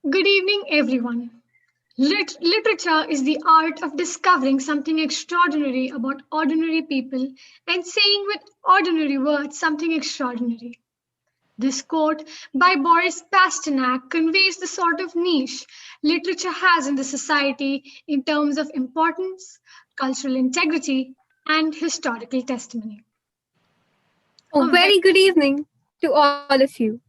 Good evening, everyone. Literature is the art of discovering something extraordinary about ordinary people and saying with ordinary words something extraordinary. This quote by Boris Pasternak conveys the sort of niche literature has in the society in terms of importance, cultural integrity, and historical testimony. A A very very good evening to all of you.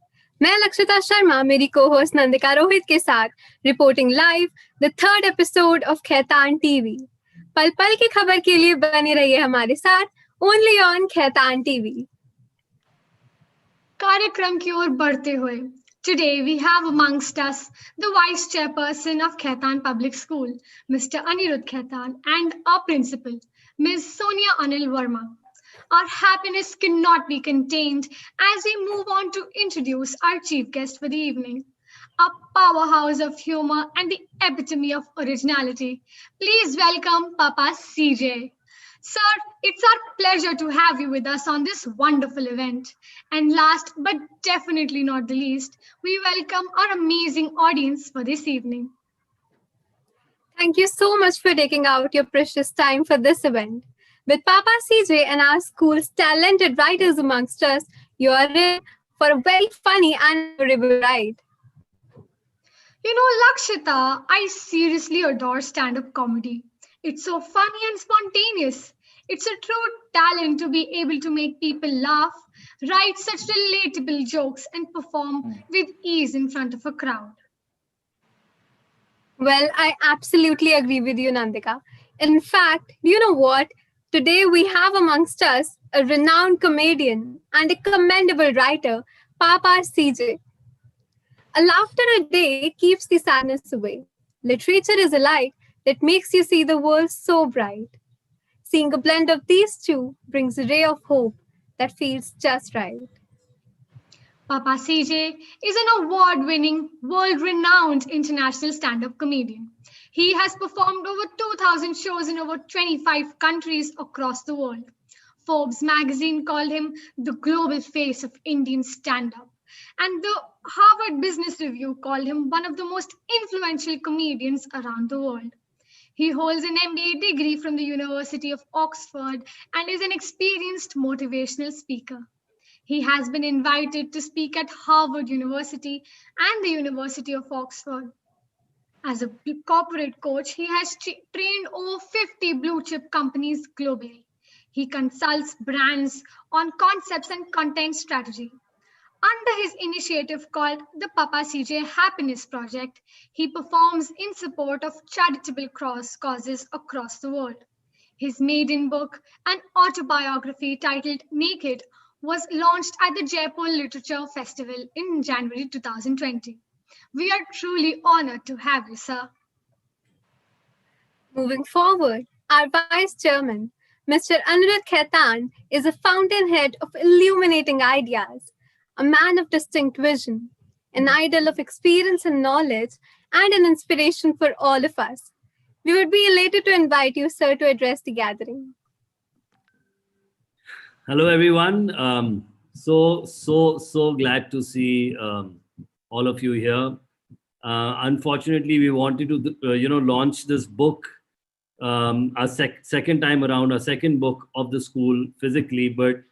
मैं लक्षिता शर्मा मेरी co-host Nandika Rohit के साथ reporting live the third episode of Khaitan TV. पल पल की खबर के लिए बने रहिए हमारे साथ ओनली ऑन खैतान टीवी। कार्यक्रम की ओर बढ़ते हुए Today we have amongst us the Vice Chairperson of Khaitan Public School, Mr. Anirudh Khaitan, and our Principal, Ms. Sonia Anil Verma. Our happiness cannot be contained as we move on to introduce our chief guest for the evening, a powerhouse of humor and the epitome of originality. Please welcome Papa CJ. Sir, it's our pleasure to have you with us on this wonderful event. And last but definitely not the least, we welcome our amazing audience for this evening. Thank you so much for taking out your precious time for this event. With Papa CJ and our school's talented writers amongst us, you are in for a very funny and memorable ride. You know, Lakshita, I seriously adore stand up comedy. It's so funny and spontaneous. It's a true talent to be able to make people laugh, write such relatable jokes, and perform with ease in front of a crowd. Well, I absolutely agree with you, Nandika. In fact, do you know what? Today we have amongst us a renowned comedian and a commendable writer, Papa CJ. A laughter a day keeps the sadness away. Literature is a light that makes you see the world so bright. Seeing a blend of these two brings a ray of hope that feels just right. Papa CJ is an award winning, world renowned international stand up comedian. He has performed over 2,000 shows in over 25 countries across the world. Forbes magazine called him the global face of Indian stand up. And the Harvard Business Review called him one of the most influential comedians around the world. He holds an MBA degree from the University of Oxford and is an experienced motivational speaker. He has been invited to speak at Harvard University and the University of Oxford. As a corporate coach, he has trained over 50 blue chip companies globally. He consults brands on concepts and content strategy. Under his initiative called the Papa CJ Happiness Project, he performs in support of charitable causes across the world. His maiden book, an autobiography titled Naked, was launched at the Jaipur Literature Festival in January 2020. We are truly honored to have you, sir. Moving forward, our Vice Chairman, Mr. Anirudh Khaitan, is a fountainhead of illuminating ideas, a man of distinct vision, an idol of experience and knowledge, and an inspiration for all of us. We would be elated to invite you, sir, to address the gathering. Hello, everyone. So glad to see all of you here. Unfortunately, we wanted to, launch this book our second time around, a second book of the school physically, but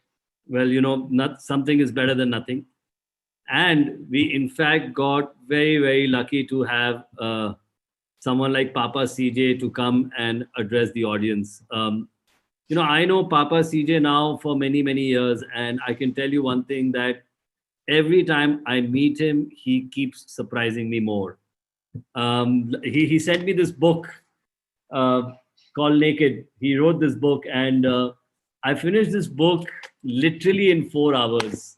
well, not something is better than nothing. And we, in fact, got very, very lucky to have someone like Papa CJ to come and address the audience. I know Papa CJ now for many, many years, and I can tell you one thing, that every time I meet him, he keeps surprising me more. He sent me this book called Naked. He wrote this book, and I finished this book literally in 4 hours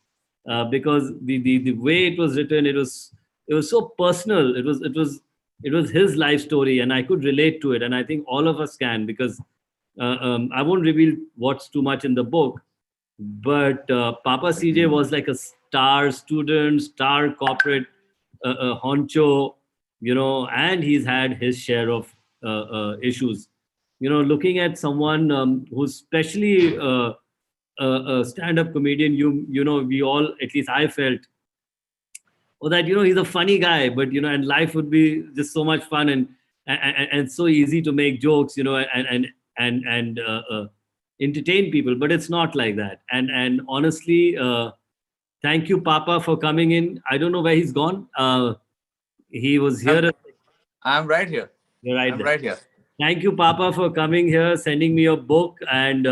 because the way it was written, it was so personal. It was his life story, and I could relate to it, and I think all of us can, because I won't reveal what's too much in the book, but Papa CJ was like a star student, star corporate honcho, and he's had his share of issues. Looking at someone who's especially a stand-up comedian, we all, at least I felt, or that, he's a funny guy, but, and life would be just so much fun and so easy to make jokes, and entertain people. But it's not like that. And honestly, thank you, Papa, for coming in. I don't know where he's gone. He was here. I'm right here. You're right I'm there. right here. Thank you, Papa, for coming here, sending me your book, and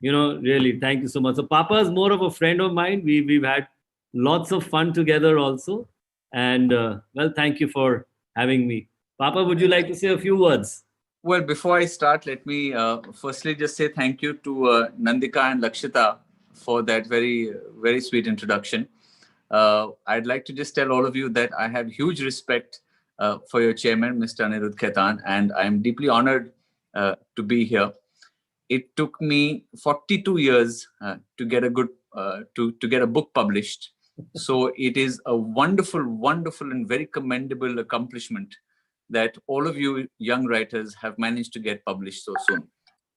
really, thank you so much. So, Papa is more of a friend of mine. We've had lots of fun together also, and well, thank you for having me, Papa. Would you like to say a few words? Well, before I start, let me firstly just say thank you to Nandika and Lakshita for that very, very sweet introduction. I'd like to just tell all of you that I have huge respect for your chairman, Mr. Anirudh Khaitan, and I'm deeply honored to be here. It took me 42 years to get a good to get a book published. So it is a wonderful, wonderful, and very commendable accomplishment that all of you young writers have managed to get published so soon.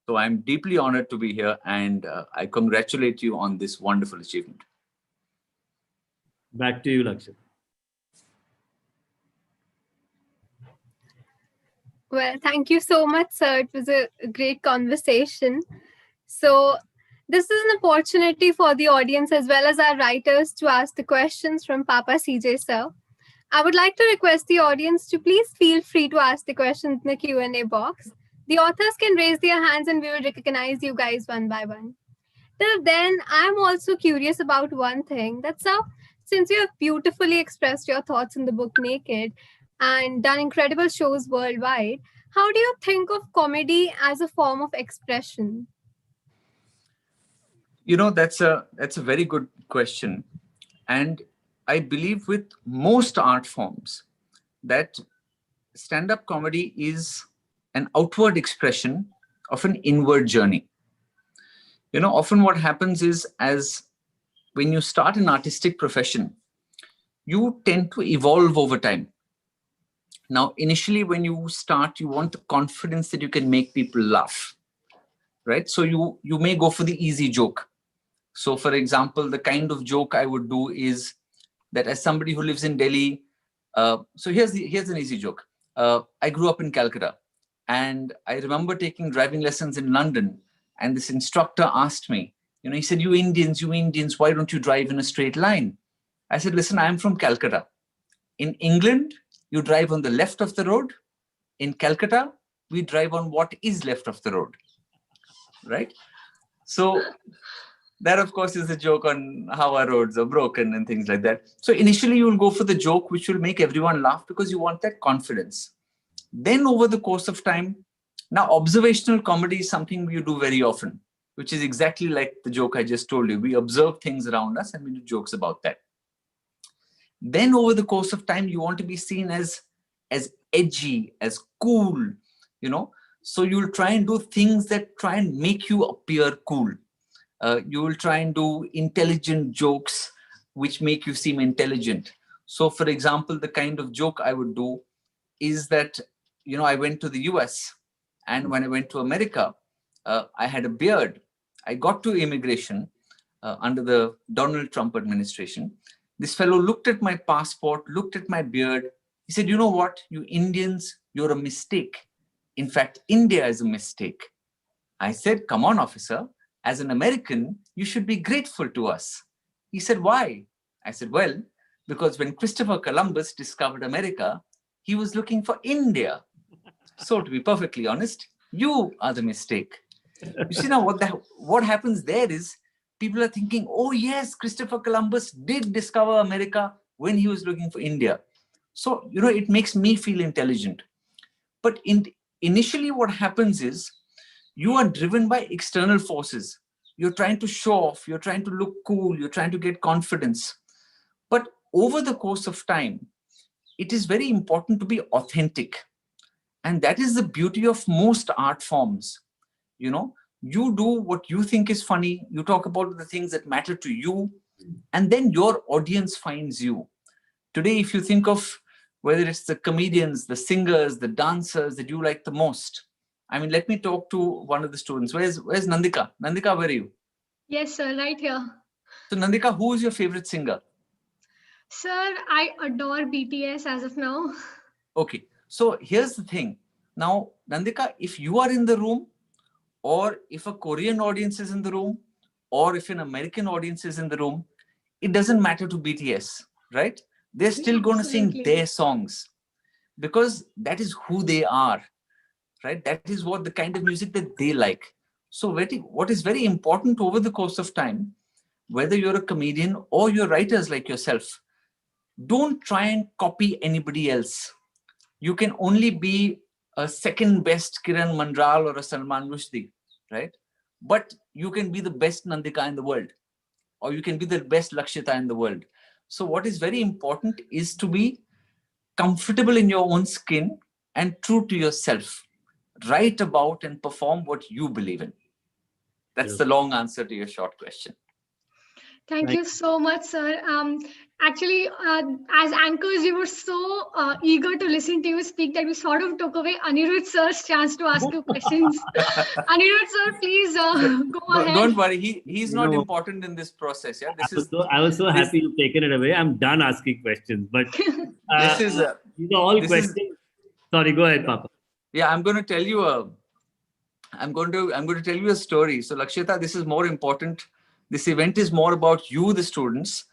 So I'm deeply honored to be here, and I congratulate you on this wonderful achievement. Back to you, Lakshita. Well, thank you so much, sir. It was a great conversation. So this is an opportunity for the audience as well as our writers to ask the questions from Papa CJ, sir. I would like to request the audience to please feel free to ask the questions in the Q&A box. The authors can raise their hands and we will recognize you guys one by one. Till then, I'm also curious about one thing. That's how, since you have beautifully expressed your thoughts in the book Naked and done incredible shows worldwide, how do you think of comedy as a form of expression? That's a very good question. And I believe with most art forms that stand-up comedy is an outward expression of an inward journey. Often what happens is, as when you start an artistic profession, you tend to evolve over time. Now, initially, when you start, you want the confidence that you can make people laugh, right? So you may go for the easy joke. So, for example, the kind of joke I would do is that as somebody who lives in Delhi, so here's an easy joke. I grew up in Calcutta, and I remember taking driving lessons in London, and this instructor asked me, he said, you Indians, why don't you drive in a straight line? I said, listen, I'm from Calcutta. In England, you drive on the left of the road. In Calcutta, we drive on what is left of the road, right? So that, of course, is a joke on how our roads are broken and things like that. So initially, you will go for the joke, which will make everyone laugh because you want that confidence. Then over the course of time, now observational comedy is something you do very often, which is exactly like the joke I just told you. We observe things around us and we do jokes about that. Then over the course of time, you want to be seen as edgy, as cool, So you'll try and do things that try and make you appear cool. You will try and do intelligent jokes which make you seem intelligent. So, for example, the kind of joke I would do is that, I went to the US, and when I went to America, I had a beard. I got to immigration under the Donald Trump administration. This fellow looked at my passport, looked at my beard. He said, you know what, you Indians, you're a mistake. In fact, India is a mistake. I said, come on, officer. As an American, you should be grateful to us. He said, why? I said, well, because when Christopher Columbus discovered America, he was looking for India. So to be perfectly honest, you are the mistake. You see now what happens there is people are thinking, oh yes, Christopher Columbus did discover America when he was looking for India. So, it makes me feel intelligent. But initially what happens is, you are driven by external forces. You're trying to show off. You're trying to look cool. You're trying to get confidence. But over the course of time, it is very important to be authentic. And that is the beauty of most art forms. You do what you think is funny. You talk about the things that matter to you. And then your audience finds you. Today, if you think of whether it's the comedians, the singers, the dancers that you like the most, let me talk to one of the students. Where's Nandika? Nandika, where are you? Yes, sir, right here. So Nandika, who is your favorite singer? Sir, I adore BTS as of now. Okay, so here's the thing. Now, Nandika, if you are in the room, or if a Korean audience is in the room, or if an American audience is in the room, it doesn't matter to BTS, right? They're still going to sing Absolutely. their songs because that is who they are, right? That is what the kind of music that they like. So what is very important over the course of time, whether you're a comedian or you're writers like yourself, don't try and copy anybody else. You can only be a second best Kiran Mandral or a Salman Rushdie, right? But you can be the best Nandika in the world, or you can be the best Lakshita in the world. So what is very important is to be comfortable in your own skin and true to yourself. Write about and perform what you believe in. That's Yes. the long answer to your short question. Thank Thank you so much, sir. Actually, as anchors, we were so eager to listen to you speak that we sort of took away Anirudh sir's chance to ask 2 questions. Anirudh sir, please go ahead. Don't worry, he's You not know, important in this process. Yeah, I was so this- happy you've taken it away. I'm done asking questions, but this is these are all this questions. is- Sorry, go ahead, Papa. yeah. I'm going to tell you I'm going to tell you a story. So Lakshita, this is more important. This event is more about you, the students,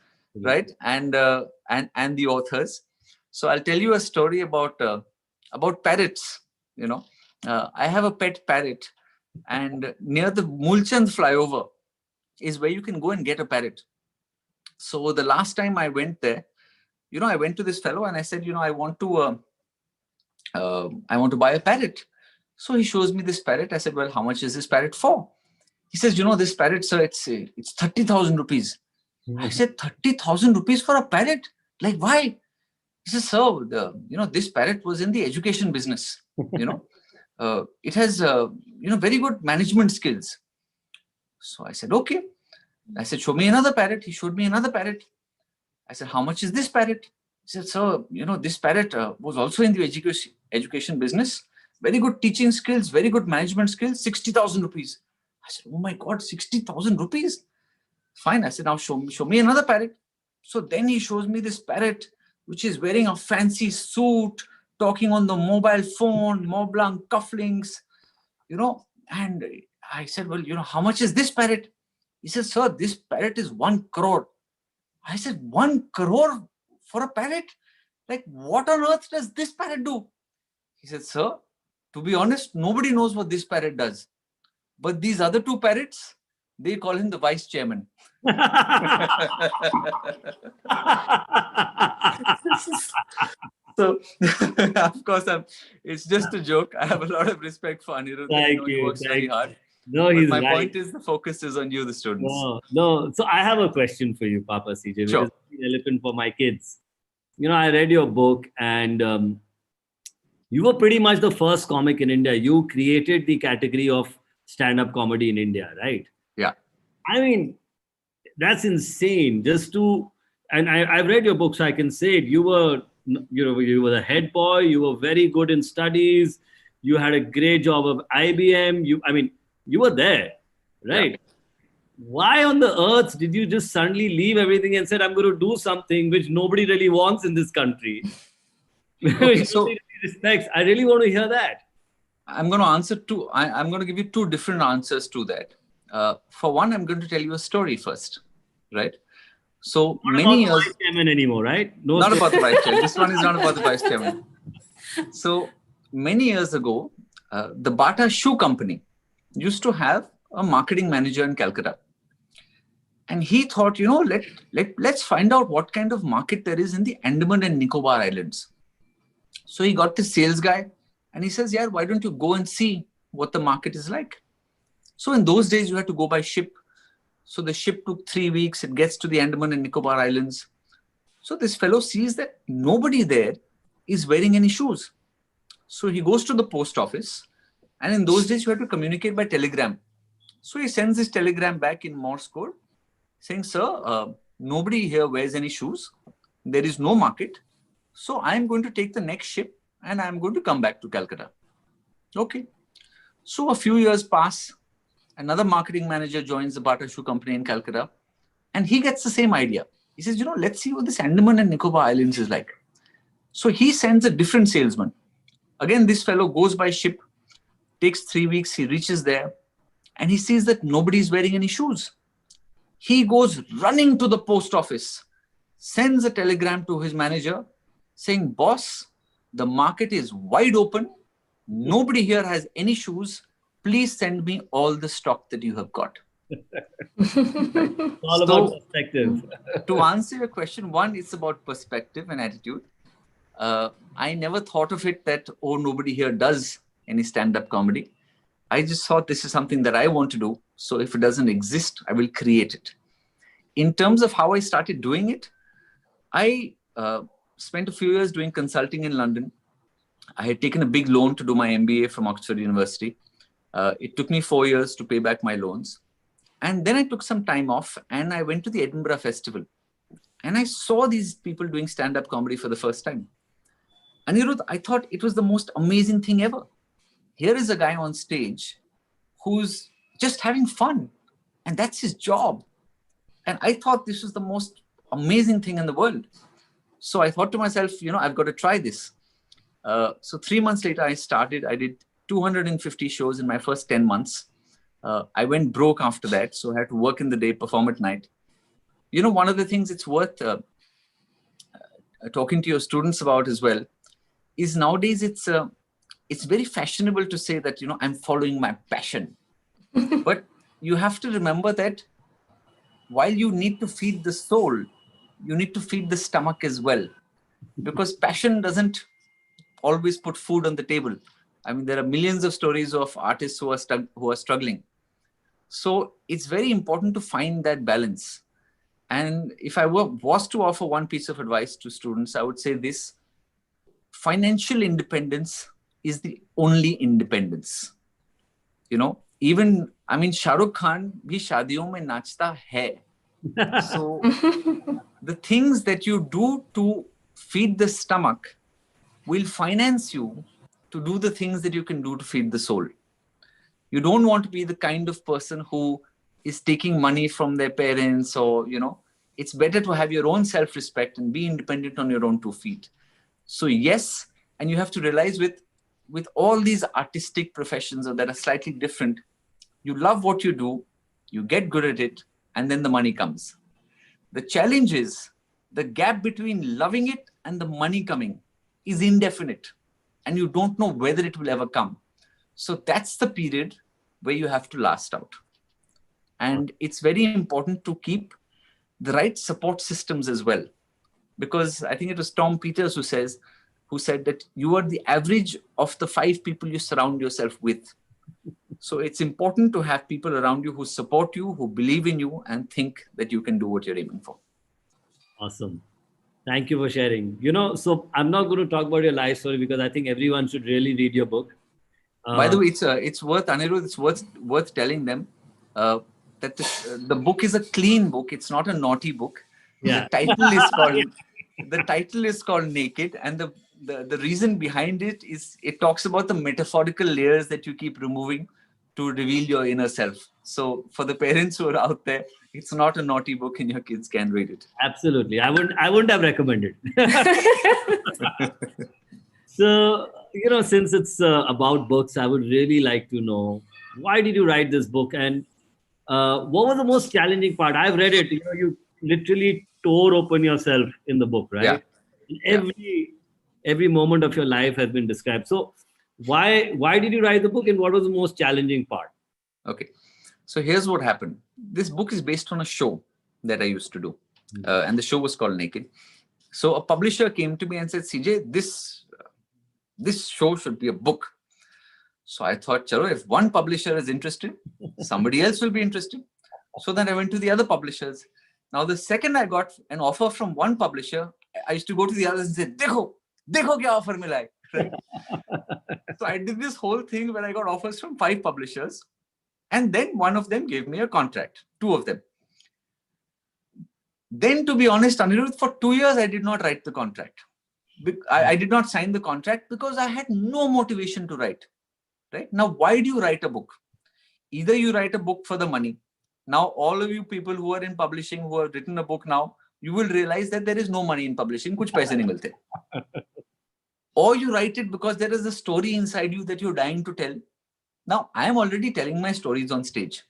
right, and the authors. So I'll tell you a story about parrots. You know, I have a pet parrot, and near the Mulchand flyover is where you can go and get a parrot. So the last time I went there, you know, I went to this fellow and I said, you know, I want to buy a parrot. So he shows me this parrot. I said, well, how much is this parrot for? He says, you know, this parrot, sir, it's 30,000 rupees. I said, 30,000 rupees for a parrot? Like, why? He says, sir, this parrot was in the education business. You know, it has, very good management skills. So I said, okay. I said, show me another parrot. He showed me another parrot. I said, how much is this parrot? He said, sir, you know, this parrot was also in the education business. Very good teaching skills, very good management skills, 60,000 rupees. I said, oh my God, 60,000 rupees. Fine. I said, now show me another parrot. So then he shows me this parrot, which is wearing a fancy suit, talking on the mobile phone, Mont Blanc cufflinks, you know. And I said, well, you know, how much is this parrot? He said, sir, this parrot is 1 crore. I said, 1 crore for a parrot? Like, what on earth does this parrot do? He said, sir, to be honest, nobody knows what this parrot does. But these other 2 parrots, they call him the vice chairman. So, of course, it's just a joke. I have a lot of respect for Anirudh. Thank He you. works very hard. No, But he's my right. point is the focus is on you, the students. No. So I have a question for you, Papa CJ, which Sure. is relevant for my kids. You know, I read your book, and you were pretty much the first comic in India. You created the category of stand-up comedy in India, right? Yeah. I mean, that's insane. And I've read your book, so I can say it. You were the head boy. You were very good in studies. You had a great job of IBM. You were there, right? Yeah. Why on the earth did you just suddenly leave everything and said, I'm going to do something which nobody really wants in this country? Okay, so Nobody really respects. I really want to hear that. I'm going to answer I'm going to give you 2 different answers to that. For one, I'm going to tell you a story first, right? So Not many about the years, vice chairman anymore, right? No, not about the vice chairman. This one is not about the vice chairman. So many years ago, the Bata Shoe Company used to have a marketing manager in Calcutta. And he thought, you know, let's find out what kind of market there is in the Andaman and Nicobar Islands. So he got the sales guy and he says, yeah, why don't you go and see what the market is like? So in those days, you had to go by ship. So the ship took 3 weeks. It gets to the Andaman and Nicobar Islands. So this fellow sees that nobody there is wearing any shoes. So he goes to the post office. And in those days, you had to communicate by telegram. So he sends this telegram back in Morse code saying, sir, nobody here wears any shoes. There is no market. So I'm going to take the next ship and I'm going to come back to Calcutta. Okay. So a few years pass. Another marketing manager joins the Bata Shoe Company in Calcutta. And he gets the same idea. He says, let's see what this Andaman and Nicobar Islands is like. So he sends a different salesman. Again, this fellow goes by ship, takes 3 weeks, he reaches there, and he sees that nobody is wearing any shoes. He goes running to the post office, sends a telegram to his manager saying, boss, the market is wide open. Nobody here has any shoes. Please send me all the stock that you have got. It's all about perspective. To answer your question, one, it's about perspective and attitude. I never thought of it that, nobody here does any stand-up comedy. I just thought this is something that I want to do. So if it doesn't exist, I will create it. In terms of how I started doing it, I spent a few years doing consulting in London. I had taken a big loan to do my MBA from Oxford University. It took me 4 years to pay back my loans. And then I took some time off and I went to the Edinburgh Festival. And I saw these people doing stand-up comedy for the first time. Anirudh, I thought it was the most amazing thing ever. Here is a guy on stage who's just having fun. And that's his job. And I thought this was the most amazing thing in the world. So I thought to myself, I've got to try this. So 3 months later, I started. I did 250 shows in my first 10 months. I went broke after that. So I had to work in the day, perform at night. One of the things it's worth talking to your students about as well is nowadays it's very fashionable to say that, I'm following my passion. But you have to remember that while you need to feed the soul, you need to feed the stomach as well. Because passion doesn't always put food on the table. I mean, there are millions of stories of artists who are struggling. So it's very important to find that balance. And if I was to offer one piece of advice to students, I would say this: financial independence is the only independence. Even, Shah Rukh Khan bhi shaadiyon mein nachta hai. So the things that you do to feed the stomach will finance you to do the things that you can do to feed the soul. You don't want to be the kind of person who is taking money from their parents or, it's better to have your own self-respect and be independent on your own 2 feet. So yes, and you have to realize with all these artistic professions that are slightly different, you love what you do, you get good at it, and then the money comes. The challenge is the gap between loving it and the money coming is indefinite, and you don't know whether it will ever come. So that's the period where you have to last out. And it's very important to keep the right support systems as well. Because I think it was Tom Peters who said that you are the average of the 5 people you surround yourself with. So it's important to have people around you who support you, who believe in you, and think that you can do what you're aiming for. Awesome. Thank you for sharing. So I'm not going to talk about your life story because I think everyone should really read your book. By the way, it's worth, Anirudh, it's worth telling them that the book is a clean book. It's not a naughty book. Yeah. The title is called Naked, and the reason behind it is it talks about the metaphorical layers that you keep removing to reveal your inner self. So for the parents who are out there, it's not a naughty book and your kids can read it. Absolutely. I wouldn't have recommended. So, since it's about books, I would really like to know, why did you write this book? And what was the most challenging part? I've read it. You literally tore open yourself in the book, right? Yeah. Every moment of your life has been described. So why did you write the book, and what was the most challenging part? Okay. So here's what happened. This book is based on a show that I used to do. And the show was called Naked. So a publisher came to me and said, CJ, this show should be a book. So I thought, chalo, if one publisher is interested, somebody else will be interested. So then I went to the other publishers. Now, the second I got an offer from one publisher, I used to go to the others and say, Dekho kya offer mila hai. Right? So I did this whole thing where I got offers from 5 publishers. And then one of them gave me a contract, 2 of them. Then, to be honest, Anirudh, for 2 years, I did not write the contract. I did not sign the contract because I had no motivation to write. Right? Now, why do you write a book? Either you write a book for the money. Now, all of you people who are in publishing, who have written a book now, you will realize that there is no money in publishing. Kuch paise nahi milte. Or you write it because there is a story inside you that you're dying to tell. Now, I am already telling my stories on stage,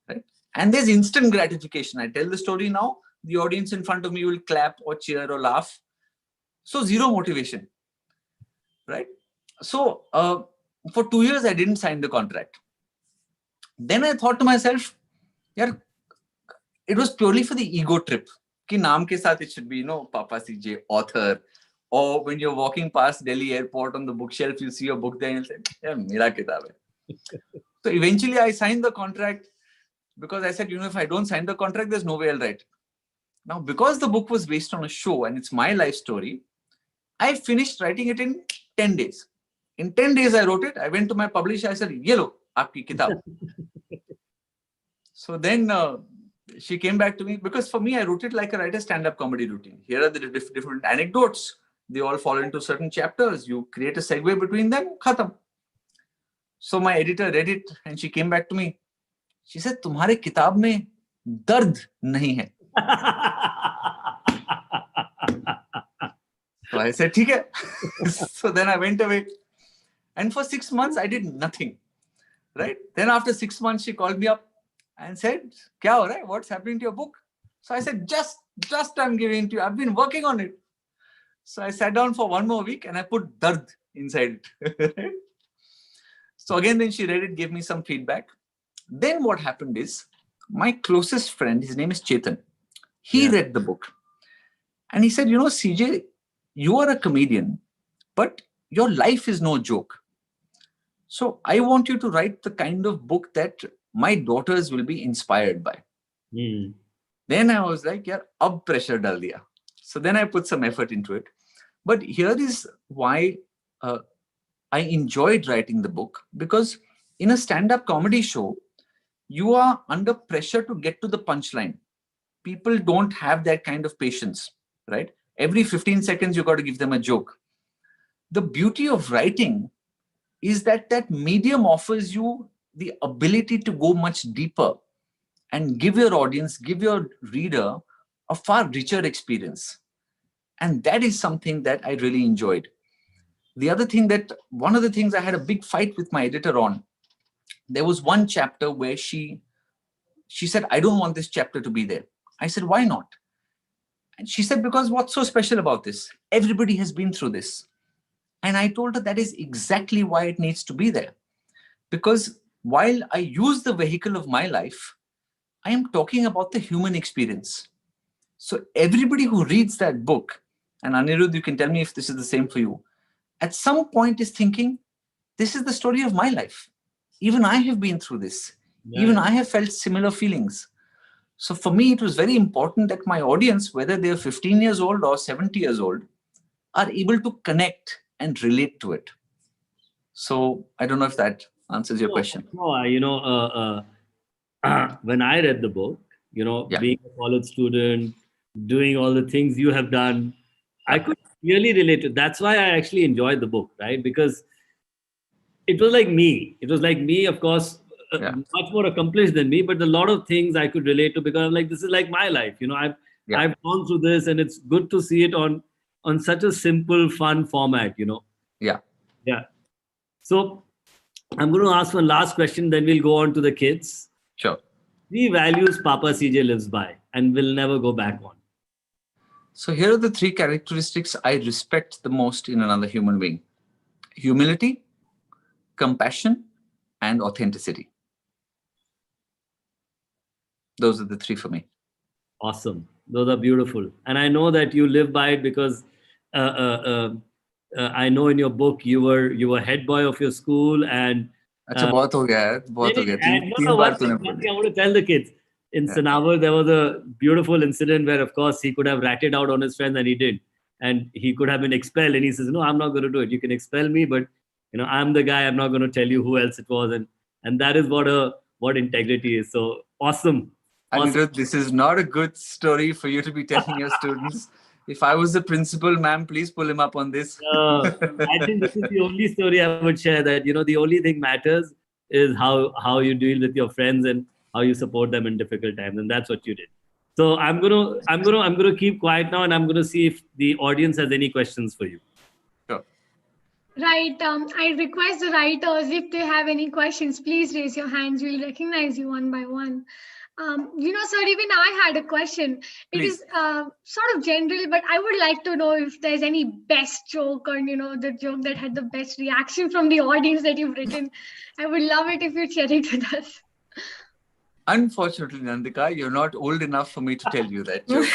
right? And there's instant gratification. I tell the story now, the audience in front of me will clap or cheer or laugh. So zero motivation, right? So for 2 years, I didn't sign the contract. Then I thought to myself, yeah, it was purely for the ego trip. Ki naam ke saath it should be, Papa CJ, author. Or when you're walking past Delhi airport on the bookshelf, you see a book there and you'll say, yeah, mera kitab hai. So eventually I signed the contract because I said, if I don't sign the contract, there's no way I'll write. Now, because the book was based on a show and it's my life story, I finished writing it in 10 days. In 10 days, I wrote it. I went to my publisher. I said, ye lo, aapki kitab. So then she came back to me because for me, I wrote it like I write a stand-up comedy routine. Here are the different anecdotes. They all fall into certain chapters. You create a segue between them, khatam. So my editor read it and she came back to me. She said, तुम्हारे किताब में दर्द नहीं है. So I said, ठीक है. So then I went away. And for 6 months, I did nothing. Right? Then after 6 months, she called me up and said, kya ho raha hai? What's happening to your book? So I said, just I'm giving it to you. I've been working on it. So I sat down for 1 more week and I put dard inside it. So again, then she read it, gave me some feedback. Then what happened is my closest friend, his name is Chetan. He read the book and he said, CJ, you are a comedian, but your life is no joke. So I want you to write the kind of book that my daughters will be inspired by. Then I was like, yeah, ab pressure dal diya. So then I put some effort into it. But here is why I enjoyed writing the book, because in a stand-up comedy show, you are under pressure to get to the punchline. People don't have that kind of patience, right? Every 15 seconds, you got to give them a joke. The beauty of writing is that that medium offers you the ability to go much deeper and give your audience, give your reader a far richer experience. And that is something that I really enjoyed. The other thing one of the things I had a big fight with my editor on, there was one chapter where she said, I don't want this chapter to be there. I said, why not? And she said, because what's so special about this? Everybody has been through this. And I told her that is exactly why it needs to be there. Because while I use the vehicle of my life, I am talking about the human experience. So everybody who reads that book, and Anirudh, you can tell me if this is the same for you, at some point is thinking, this is the story of my life. Even I have been through this. Yeah. Even I have felt similar feelings. So for me, it was very important that my audience, whether they're 15 years old or 70 years old, are able to connect and relate to it. So I don't know if that answers your question. No, when I read the book, being a college student, doing all the things you have done, I could really relate to. That's why I actually enjoyed the book, right? Because it was like me. It was like me, of course, much more accomplished than me, but a lot of things I could relate to because I'm like, this is like my life. I've gone through this, and it's good to see it on such a simple, fun format, Yeah. So I'm going to ask one last question, then we'll go on to the kids. Sure. 3 values Papa CJ lives by and will never go back on. So here are the 3 characteristics I respect the most in another human being: humility, compassion, and authenticity. Those are the 3 for me. Awesome. Those are beautiful. And I know that you live by it because I know in your book you were head boy of your school, and I want to tell the kids. In Sanawar, there was a beautiful incident where, of course, he could have ratted out on his friends, and he did. And he could have been expelled. And he says, no, I'm not going to do it. You can expel me, but I'm the guy. I'm not going to tell you who else it was. And that is what integrity is. So awesome. Anirudh, this is not a good story for you to be telling your students. If I was the principal, ma'am, please pull him up on this. I think this is the only story I would share, that, the only thing matters is how you deal with your friends and how you support them in difficult times. And that's what you did. So I'm gonna keep quiet now, and I'm gonna see if the audience has any questions for you. Sure. Right. I request the writers, if they have any questions, please raise your hands. We'll recognize you one by one. Sir, even I had a question. It Please. is sort of general, but I would like to know if there's any best joke or, the joke that had the best reaction from the audience that you've written. I would love it if you'd share it with us. Unfortunately, Nandika, you're not old enough for me to tell you that joke.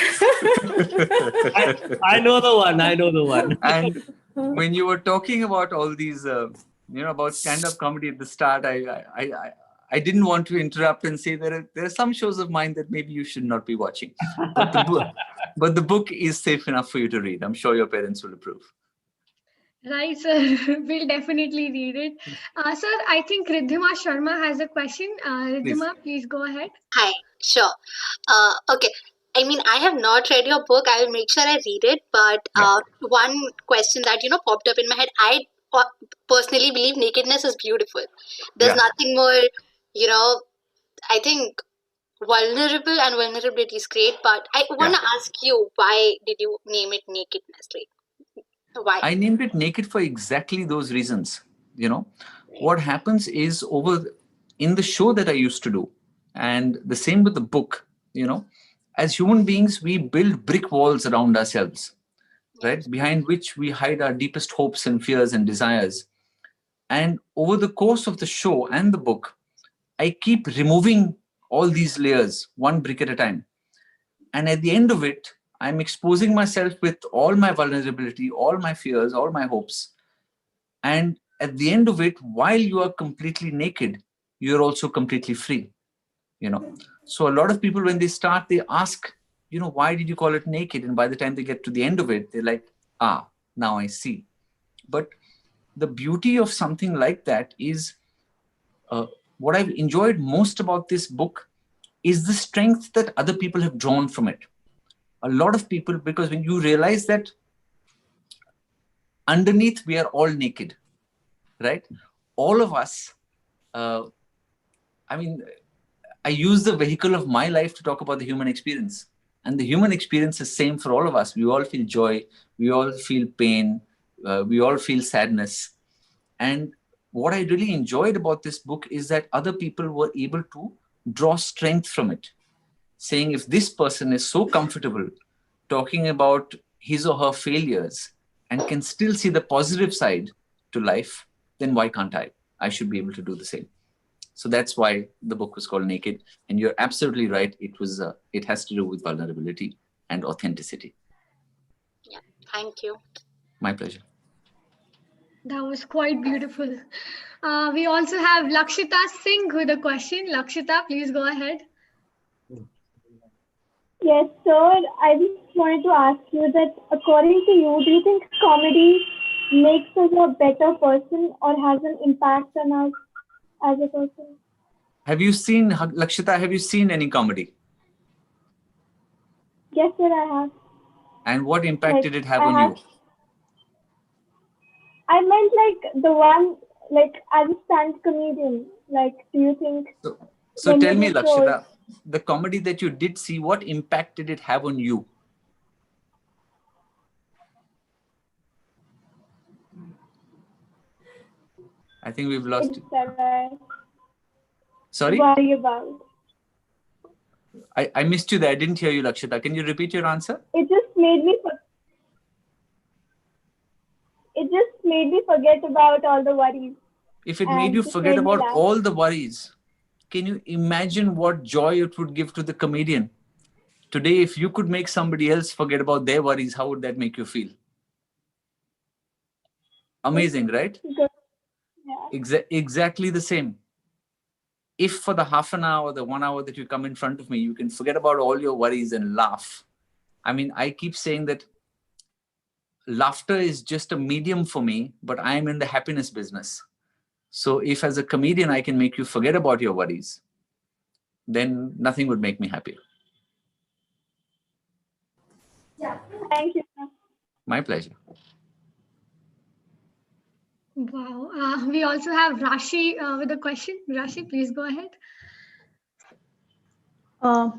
I know the one. I know the one. And when you were talking about all these, about stand-up comedy at the start, I didn't want to interrupt and say there are some shows of mine that maybe you should not be watching. But the book is safe enough for you to read. I'm sure your parents will approve. Right, sir. We'll definitely read it. Sir, I think Riddhima Sharma has a question. Riddhima, please go ahead. Hi, sure. Okay. I mean, I have not read your book. I will make sure I read it. But one question that, popped up in my head, I personally believe nakedness is beautiful. There's nothing more, I think vulnerable, and vulnerability is great. But I want to ask you, why did you name it nakedness? Like, why? I named it Naked for exactly those reasons. What happens is in the show that I used to do, and the same with the book, as human beings, we build brick walls around ourselves, right? Behind which we hide our deepest hopes and fears and desires. And over the course of the show and the book, I keep removing all these layers, one brick at a time. And at the end of it, I'm exposing myself with all my vulnerability, all my fears, all my hopes. And at the end of it, while you are completely naked, you're also completely free. So a lot of people, when they start, they ask, why did you call it naked? And by the time they get to the end of it, they're like, now I see. But the beauty of something like that is what I've enjoyed most about this book is the strength that other people have drawn from it. A lot of people, because when you realize that underneath we are all naked, right? All of us, I use the vehicle of my life to talk about the human experience. And the human experience is same for all of us. We all feel joy. We all feel pain. We all feel sadness. And what I really enjoyed about this book is that other people were able to draw strength from it. Saying, if this person is so comfortable talking about his or her failures and can still see the positive side to life, then why can't I? I should be able to do the same. So that's why the book was called Naked. And you're absolutely right. It has to do with vulnerability and authenticity. Yeah, thank you. My pleasure. That was quite beautiful. We also have Lakshita Singh with a question. Lakshita, please go ahead. Yes, sir. I just wanted to ask you that, according to you, do you think comedy makes us a better person or has an impact on us as a person? Lakshita, have you seen any comedy? Yes, sir, I have. And what impact did it have on you? I meant the one, as a stand comedian, do you think... So tell me, Lakshita, the comedy that you did see, what impact did it have on you? I think we've lost it. Sorry? Worry about. I missed you there. I didn't hear you, Lakshita. Can you repeat your answer? It just made me forget about all the worries. If it made you forget about all the worries, can you imagine what joy it would give to the comedian? Today, if you could make somebody else forget about their worries, how would that make you feel? Amazing, right? Yeah. Exactly the same. If for the half an hour, the 1 hour that you come in front of me, you can forget about all your worries and laugh. I mean, I keep saying that laughter is just a medium for me, but I'm in the happiness business. So if as a comedian, I can make you forget about your worries, then nothing would make me happier. Yeah. Thank you. My pleasure. Wow. We also have Rashi with a question. Rashi, please go ahead.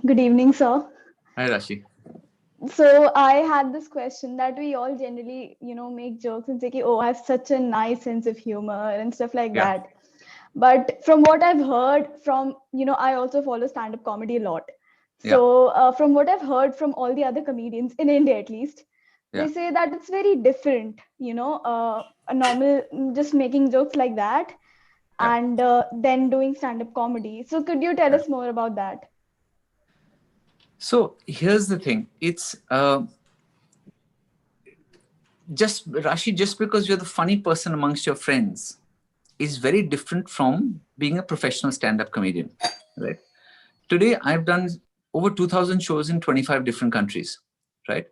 Good evening, sir. Hi, Rashi. So I had this question that we all generally, make jokes and say, ki, oh, I have such a nice sense of humor and stuff like Yeah. that. But from what I've heard from, I also follow stand-up comedy a lot. So from what I've heard from all the other comedians in India, at least, they Yeah. say that it's very different, a normal, just making jokes like that Yeah. and then doing stand-up comedy. So could you tell Yeah. us more about that? So here's the thing. It's just Rashi, just because you're the funny person amongst your friends is very different from being a professional stand-up comedian, right? Today, I've done over 2,000 shows in 25 different countries, right?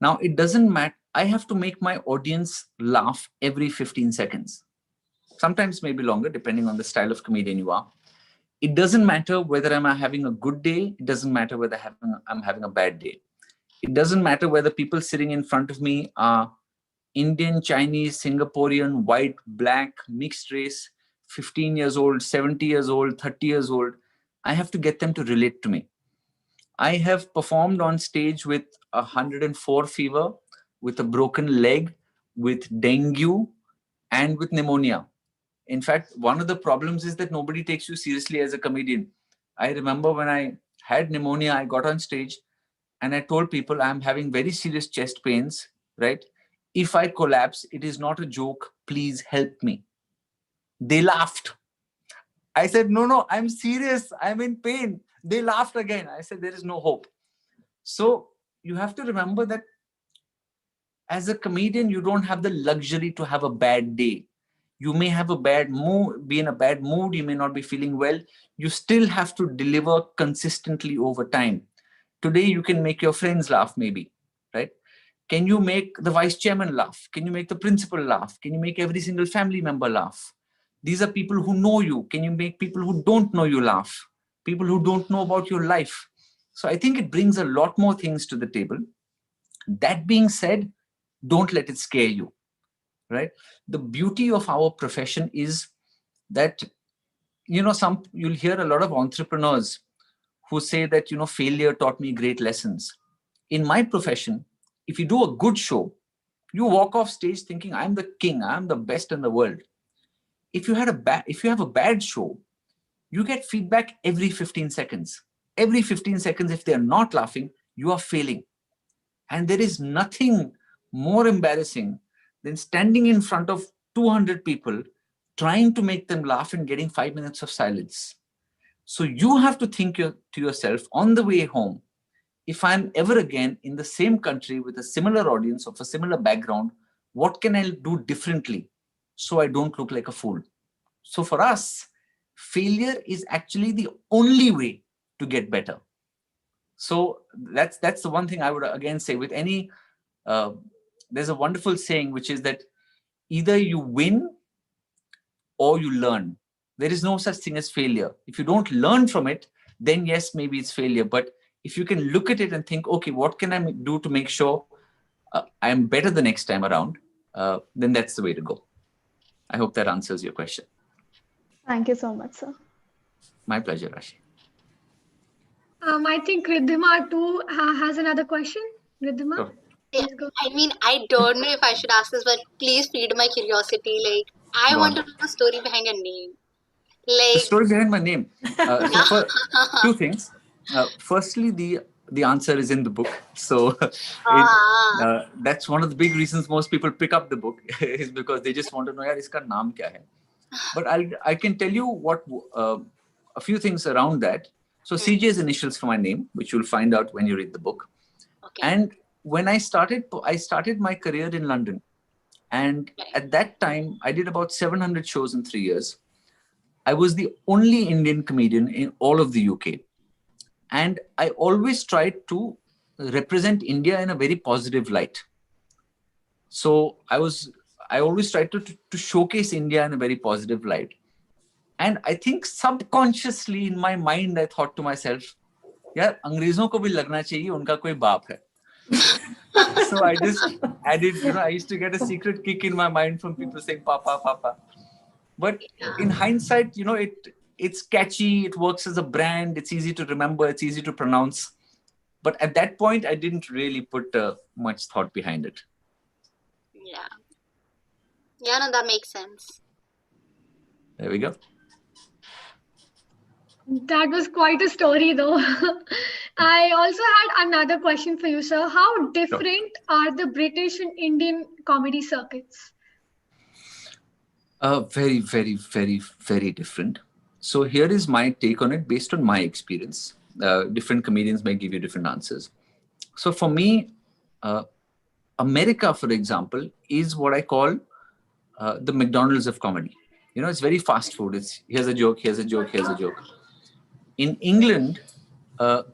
Now, it doesn't matter. I have to make my audience laugh every 15 seconds, sometimes maybe longer, depending on the style of comedian you are. It doesn't matter whether I'm having a good day. It doesn't matter whether I'm having a bad day. It doesn't matter whether people sitting in front of me are Indian, Chinese, Singaporean, white, black, mixed race, 15 years old, 70 years old, 30 years old. I have to get them to relate to me. I have performed on stage with 104 fever, with a broken leg, with dengue, and with pneumonia. In fact, one of the problems is that nobody takes you seriously as a comedian. I remember when I had pneumonia, I got on stage and I told people I'm having very serious chest pains, right? If I collapse, it is not a joke. Please help me. They laughed. I said, no, I'm serious. I'm in pain. They laughed again. I said, there is no hope. So you have to remember that as a comedian, you don't have the luxury to have a bad day. You may have a bad mood, be in a bad mood. You may not be feeling well. You still have to deliver consistently over time. Today, you can make your friends laugh, maybe, right? Can you make the vice chairman laugh? Can you make the principal laugh? Can you make every single family member laugh? These are people who know you. Can you make people who don't know you laugh? People who don't know about your life. So I think it brings a lot more things to the table. That being said, don't let it scare you, right? The beauty of our profession is that, you'll hear a lot of entrepreneurs who say that, failure taught me great lessons. In my profession, if you do a good show, you walk off stage thinking, I'm the king, I'm the best in the world. If you have a bad show, you get feedback every 15 seconds. Every 15 seconds, if they're not laughing, you are failing. And there is nothing more embarrassing than standing in front of 200 people, trying to make them laugh and getting 5 minutes of silence. So you have to think to yourself on the way home, if I'm ever again in the same country with a similar audience of a similar background, what can I do differently so I don't look like a fool? So for us, failure is actually the only way to get better. So that's the one thing I would again say with any, there's a wonderful saying, which is that either you win or you learn. There is no such thing as failure. If you don't learn from it, then yes, maybe it's failure. But if you can look at it and think, okay, what can I do to make sure I'm better the next time around, then that's the way to go. I hope that answers your question. Thank you so much, sir. My pleasure, Rashi. I think Riddhima too has another question. Riddhima, Sure. please go. I mean, I don't know if I should ask this, but please feed my curiosity. Like, I Go want on. to know the story behind your name. The Like, story behind my name. Two things. Firstly, the answer is in the book. So that's one of the big reasons most people pick up the book is because they just want to know, yaar, iska naam kya hai? But I can tell you what a few things around that. So CJ is initials for my name, which you'll find out when you read the book. okay. And when I started my career in London. And at that time, I did about 700 shows in 3 years. I was the only Indian comedian in all of the UK. And I always tried to represent India in a very positive light. So I always tried to showcase India in a very positive light. And I think subconsciously in my mind, I thought to myself, yaar, अंग्रेजों को भी लगना चाहिए उनका कोई बाप है. So I just added, I used to get a secret kick in my mind from people saying, Papa, Papa. But in hindsight, it's catchy, it works as a brand, it's easy to remember, it's easy to pronounce. But at that point, I didn't really put much thought behind it. Yeah. Yeah, no, that makes sense. There we go. That was quite a story, though. I also had another question for you, sir. How different are the British and Indian comedy circuits? Very, very, very, very different. So here is my take on it based on my experience. Different comedians may give you different answers. So for me, America, for example, is what I call the McDonald's of comedy. You know, it's very fast food. It's here's a joke, here's a joke, here's a joke. In England,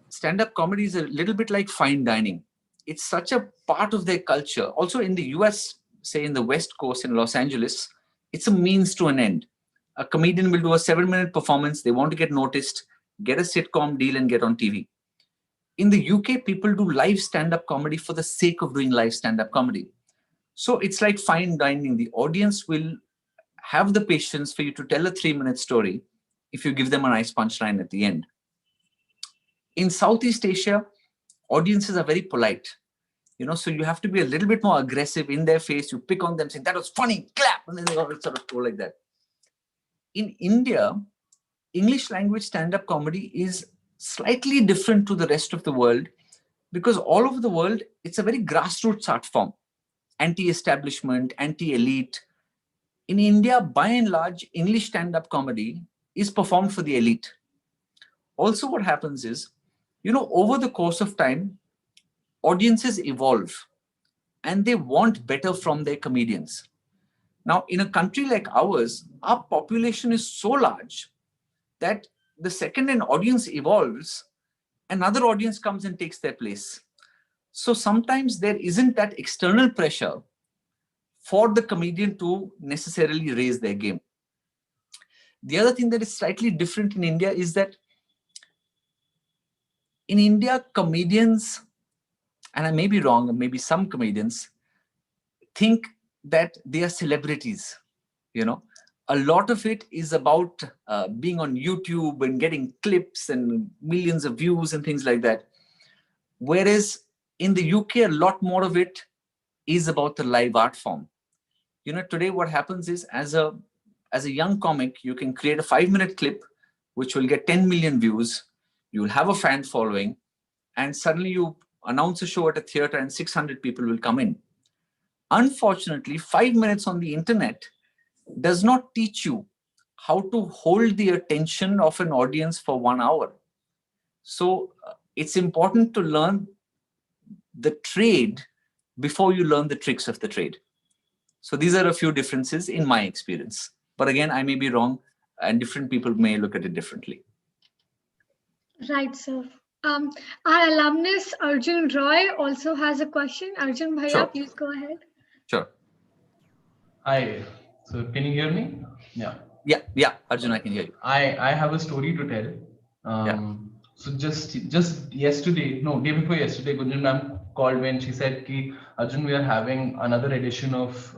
stand-up comedy is a little bit like fine dining. It's such a part of their culture. Also in the US, say in the West Coast in Los Angeles, it's a means to an end. A comedian will do a 7-minute performance. They want to get noticed, get a sitcom deal and get on TV. In the UK, people do live stand-up comedy for the sake of doing live stand-up comedy. So it's like fine dining. The audience will have the patience for you to tell a 3-minute story if you give them a nice punchline at the end. In Southeast Asia, audiences are very polite. You know, so you have to be a little bit more aggressive in their face. You pick on them saying, that was funny, clap. And then they all sort of go like that. In India, English language stand-up comedy is slightly different to the rest of the world because all over the world, it's a very grassroots art form. Anti-establishment, anti-elite. In India, by and large, English stand-up comedy is performed for the elite. Also, what happens is, you know, over the course of time, audiences evolve and they want better from their comedians. Now, in a country like ours, our population is so large that the second an audience evolves, another audience comes and takes their place. So sometimes there isn't that external pressure for the comedian to necessarily raise their game. The other thing that is slightly different in India is that in India, comedians, and I may be wrong, maybe some comedians think that they are celebrities. You know, a lot of it is about being on YouTube and getting clips and millions of views and things like that. Whereas in the UK, a lot more of it is about the live art form. You know, today what happens is as a young comic, you can create a 5-minute clip, which will get 10 million views. You will have a fan following, and suddenly you announce a show at a theater and 600 people will come in. Unfortunately, 5 minutes on the internet does not teach you how to hold the attention of an audience for 1 hour. So it's important to learn the trade before you learn the tricks of the trade. So these are a few differences in my experience. But again, I may be wrong and different people may look at it differently. Right, sir. Our alumnus Arjun Roy also has a question. Arjun Bhaiya, Sure. please go ahead. Sure. Hi. So can you hear me? Yeah, Arjun, I can hear you. I have a story to tell. So just yesterday, no, day before yesterday, Gunjan ma'am called me and she said, Ki, Arjun, we are having another edition of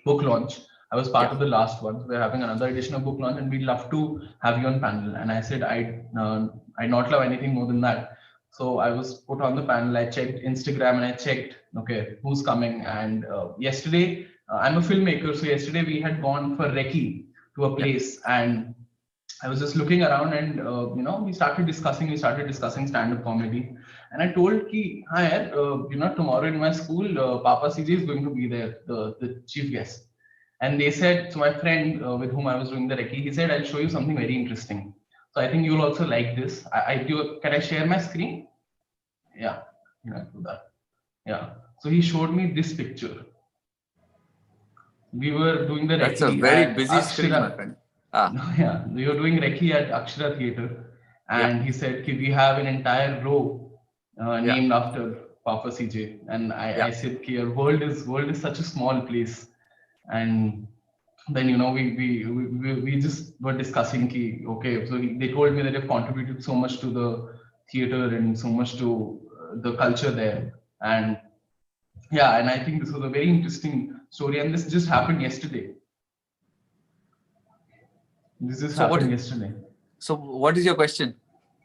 book launch. I was part of the last one. We're having another edition of book launch and we'd love to have you on panel. And I said, I not love anything more than that. So I was put on the panel. I checked Instagram and I checked, okay, who's coming. And yesterday, I'm a filmmaker. So yesterday we had gone for recce to a place and I was just looking around and, you know, we started discussing stand-up comedy. And I told Ki, hi, you know, tomorrow in my school, Papa CJ is going to be there, the chief guest. And they said, so my friend with whom I was doing the recce, he said, I'll show you something very interesting. So I think you'll also like this. Can I share my screen? Yeah, you know, do that. Yeah. So he showed me this picture. We were doing the recce. That's a very busy screen, my friend. Yeah, we were doing recce at Akshara Theatre. And he said, we have an entire row named after Papa CJ. And I said, your world is such a small place. And then, you know, we just were discussing, okay, so they told me that they've contributed so much to the theater and so much to the culture there. And yeah, and I think this was a very interesting story. And this just happened yesterday. Yesterday. So what is your question?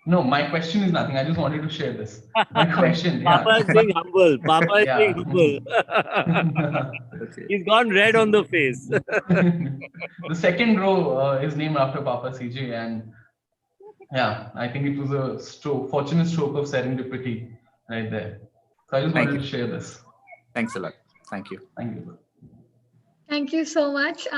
No, my question is nothing. I just wanted to share this. My question, Papa yeah. is being humble. Papa is Yeah. being humble. Okay. He's gone red on the face. The second row is named after Papa CJ, and yeah, I think it was a fortunate stroke of serendipity right there. So I just Thank wanted you. to share this. Thanks a lot. Thank you. Thank you. Thank you so much.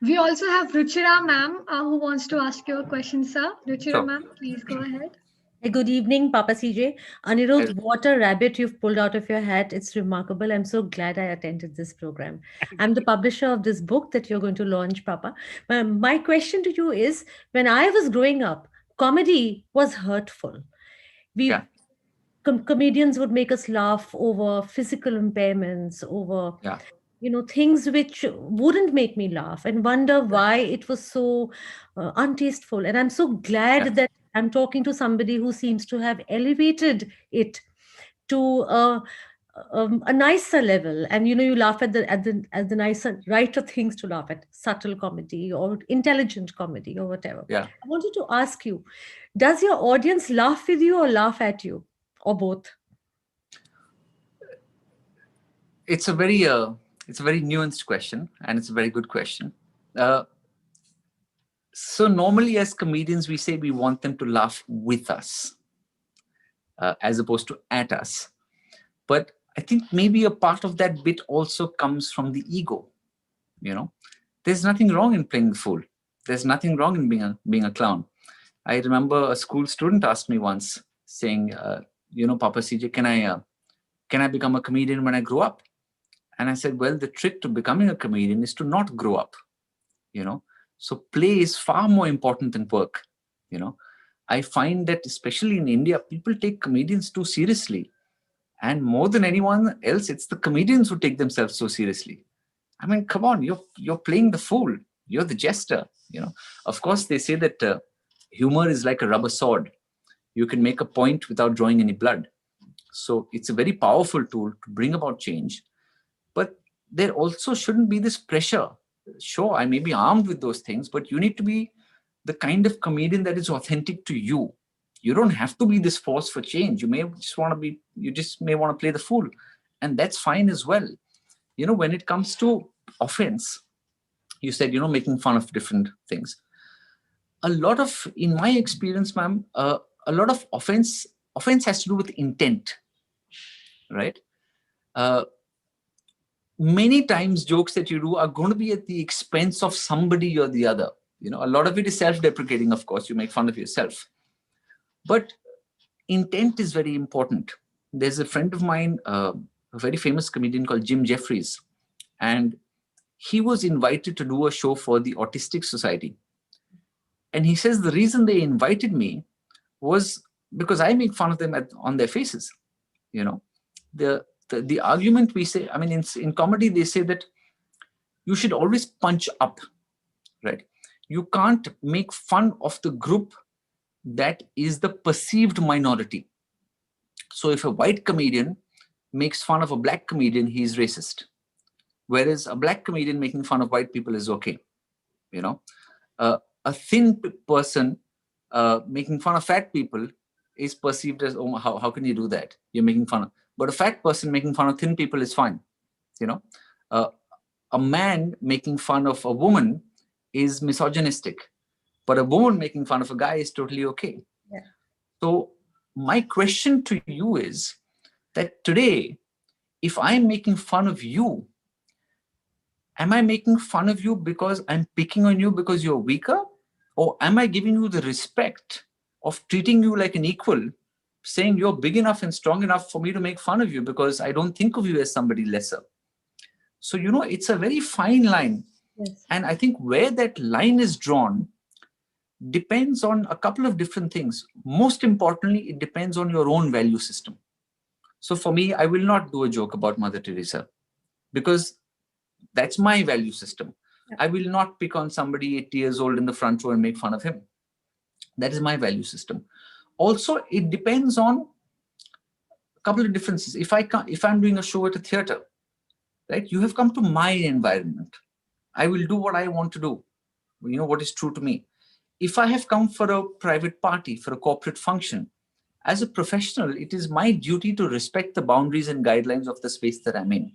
We also have Ruchira ma'am who wants to ask you a question, sir. Ruchira Sure. ma'am, please go ahead. Hey, good evening, Papa CJ. Anirudh, Yes. what a rabbit you've pulled out of your hat. It's remarkable. I'm so glad I attended this program. I'm the publisher of this book that you're going to launch, Papa. My question to you is, when I was growing up, comedy was hurtful. Yeah. Comedians would make us laugh over physical impairments, over Yeah. things which wouldn't make me laugh, and wonder why it was so untasteful. And I'm so glad Yeah. that I'm talking to somebody who seems to have elevated it to a nicer level. And you laugh at the nicer, righter things to laugh at, subtle comedy or intelligent comedy or whatever. Yeah. I wanted to ask you, does your audience laugh with you or laugh at you, or both? It's a very nuanced question, and it's a very good question. So normally as comedians, we say we want them to laugh with us, as opposed to at us. But I think maybe a part of that bit also comes from the ego. There's nothing wrong in playing the fool. There's nothing wrong in being a clown. I remember a school student asked me once, saying, Papa CJ, can I become a comedian when I grow up? And I said, well, the trick to becoming a comedian is to not grow up. So play is far more important than work. I find that especially in India, people take comedians too seriously. And more than anyone else, it's the comedians who take themselves so seriously. I mean, come on, you're playing the fool. You're the jester. Of course, they say that humor is like a rubber sword. You can make a point without drawing any blood. So it's a very powerful tool to bring about change. But there also shouldn't be this pressure. Sure, I may be armed with those things, but you need to be the kind of comedian that is authentic to you. You don't have to be this force for change. You just may want to play the fool. And that's fine as well. When it comes to offense, you said, making fun of different things. In my experience, ma'am, a lot of offense has to do with intent, right? Many times jokes that you do are going to be at the expense of somebody or the other. A lot of it is self-deprecating, of course. You make fun of yourself. But intent is very important. There's a friend of mine, a very famous comedian called Jim Jeffries, and he was invited to do a show for the Autistic Society. And he says the reason they invited me was because I make fun of them on their faces. The argument we say, I mean, in comedy, they say that you should always punch up, right? You can't make fun of the group that is the perceived minority. So if a white comedian makes fun of a black comedian, he's racist. Whereas a black comedian making fun of white people is okay. A thin person making fun of fat people is perceived as, oh, how can you do that? You're making fun of. But a fat person making fun of thin people is fine. A man making fun of a woman is misogynistic. But a woman making fun of a guy is totally okay. Yeah. So my question to you is that today, if I'm making fun of you, am I making fun of you because I'm picking on you because you're weaker? Or am I giving you the respect of treating you like an equal, saying you're big enough and strong enough for me to make fun of you because I don't think of you as somebody lesser? So, it's a very fine line. Yes. And I think where that line is drawn depends on a couple of different things. Most importantly, it depends on your own value system. So for me, I will not do a joke about Mother Teresa because that's my value system. Yeah. I will not pick on somebody 80 years old in the front row and make fun of him. That is my value system. Also, it depends on a couple of differences. If I'm doing a show at a theater, right, you have come to my environment. I will do what I want to do, what is true to me. if I have come for a private party, for a corporate function, as a professional, it is my duty to respect the boundaries and guidelines of the space that I'm in,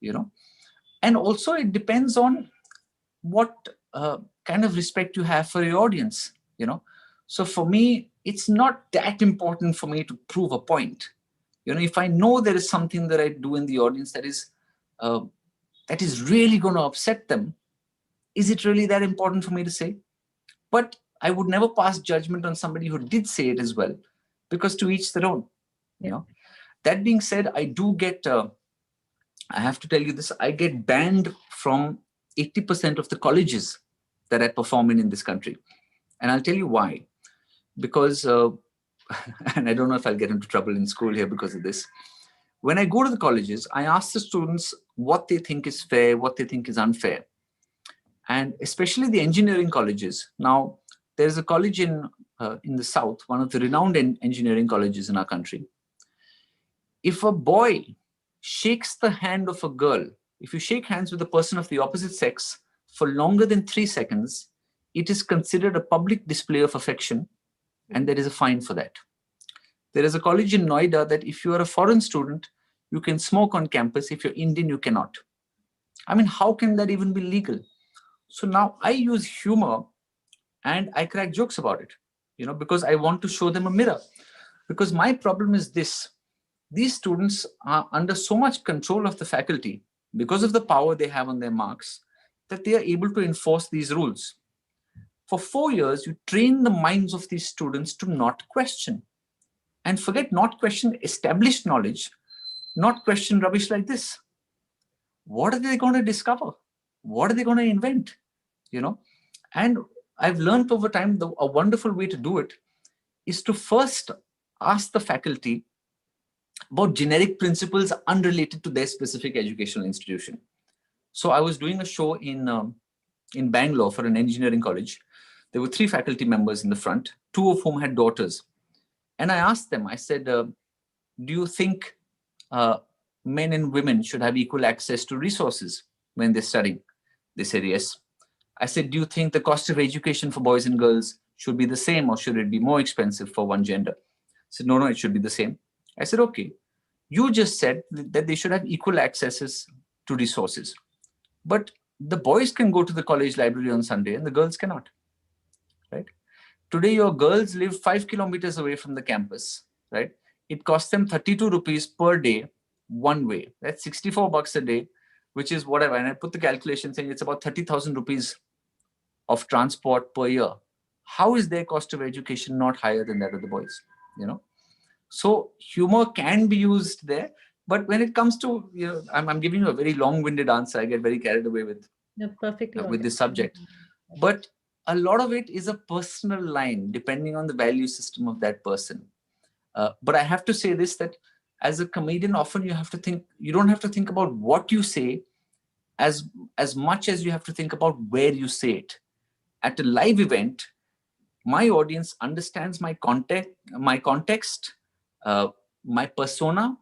you know. And also it depends on what kind of respect you have for your audience, you know. So for me, it's not that important for me to prove a point. You know, if I know there is something that I do in the audience that is really going to upset them, is it really that important for me to say? But I would never pass judgment on somebody who did say it as well, because to each their own, you know. That being said, I do get, I have to tell you this, I get banned from 80% of the colleges that I perform in this country. And I'll tell you why. Because, and I don't know if I'll get into trouble in school here because of this. When I go to the colleges, I ask the students what they think is fair, what they think is unfair. And especially the engineering colleges. Now, there's a college in the South, one of the renowned engineering colleges in our country. If a boy shakes the hand of a girl, if you shake hands with a person of the opposite sex for longer than 3 seconds, it is considered a public display of affection, and there is a fine for that. There is a college in Noida that if you are a foreign student, you can smoke on campus. If you're Indian, you cannot. I mean, how can that even be legal? So now I use humor and I crack jokes about it, you know, because I want to show them a mirror. Because my problem is this: these students are under so much control of the faculty because of the power they have on their marks that they are able to enforce these rules. For 4 years, you train the minds of these students to not question. And forget not question established knowledge, not question rubbish like this. What are they going to discover? What are they going to invent? You know? And I've learned over time, a wonderful way to do it is to first ask the faculty about generic principles unrelated to their specific educational institution. So I was doing a show in Bangalore for an engineering college. There were 3 faculty members in the front, 2 of whom had daughters. And I asked them, I said, do you think men and women should have equal access to resources when they're studying? They said, yes. I said, do you think the cost of education for boys and girls should be the same, or should it be more expensive for one gender? I said, no, it should be the same. I said, okay, you just said that they should have equal accesses to resources. But the boys can go to the college library on Sunday and the girls cannot, right? Today, your girls live 5 kilometers away from the campus, right? It costs them 32 rupees per day, one way. That's 64 bucks a day, which is whatever. And I put the calculation saying it's about 30,000 rupees of transport per year. How is their cost of education not higher than that of the boys, you know? So humor can be used there. But when it comes to, you know, I'm giving you a very long-winded answer. I get very carried away with, with this subject. But a lot of it is a personal line, depending on the value system of that person. But I have to say this, that as a comedian, often you have to think, you don't have to think about what you say as much as you have to think about where you say it. At a live event, my audience understands my context, my persona,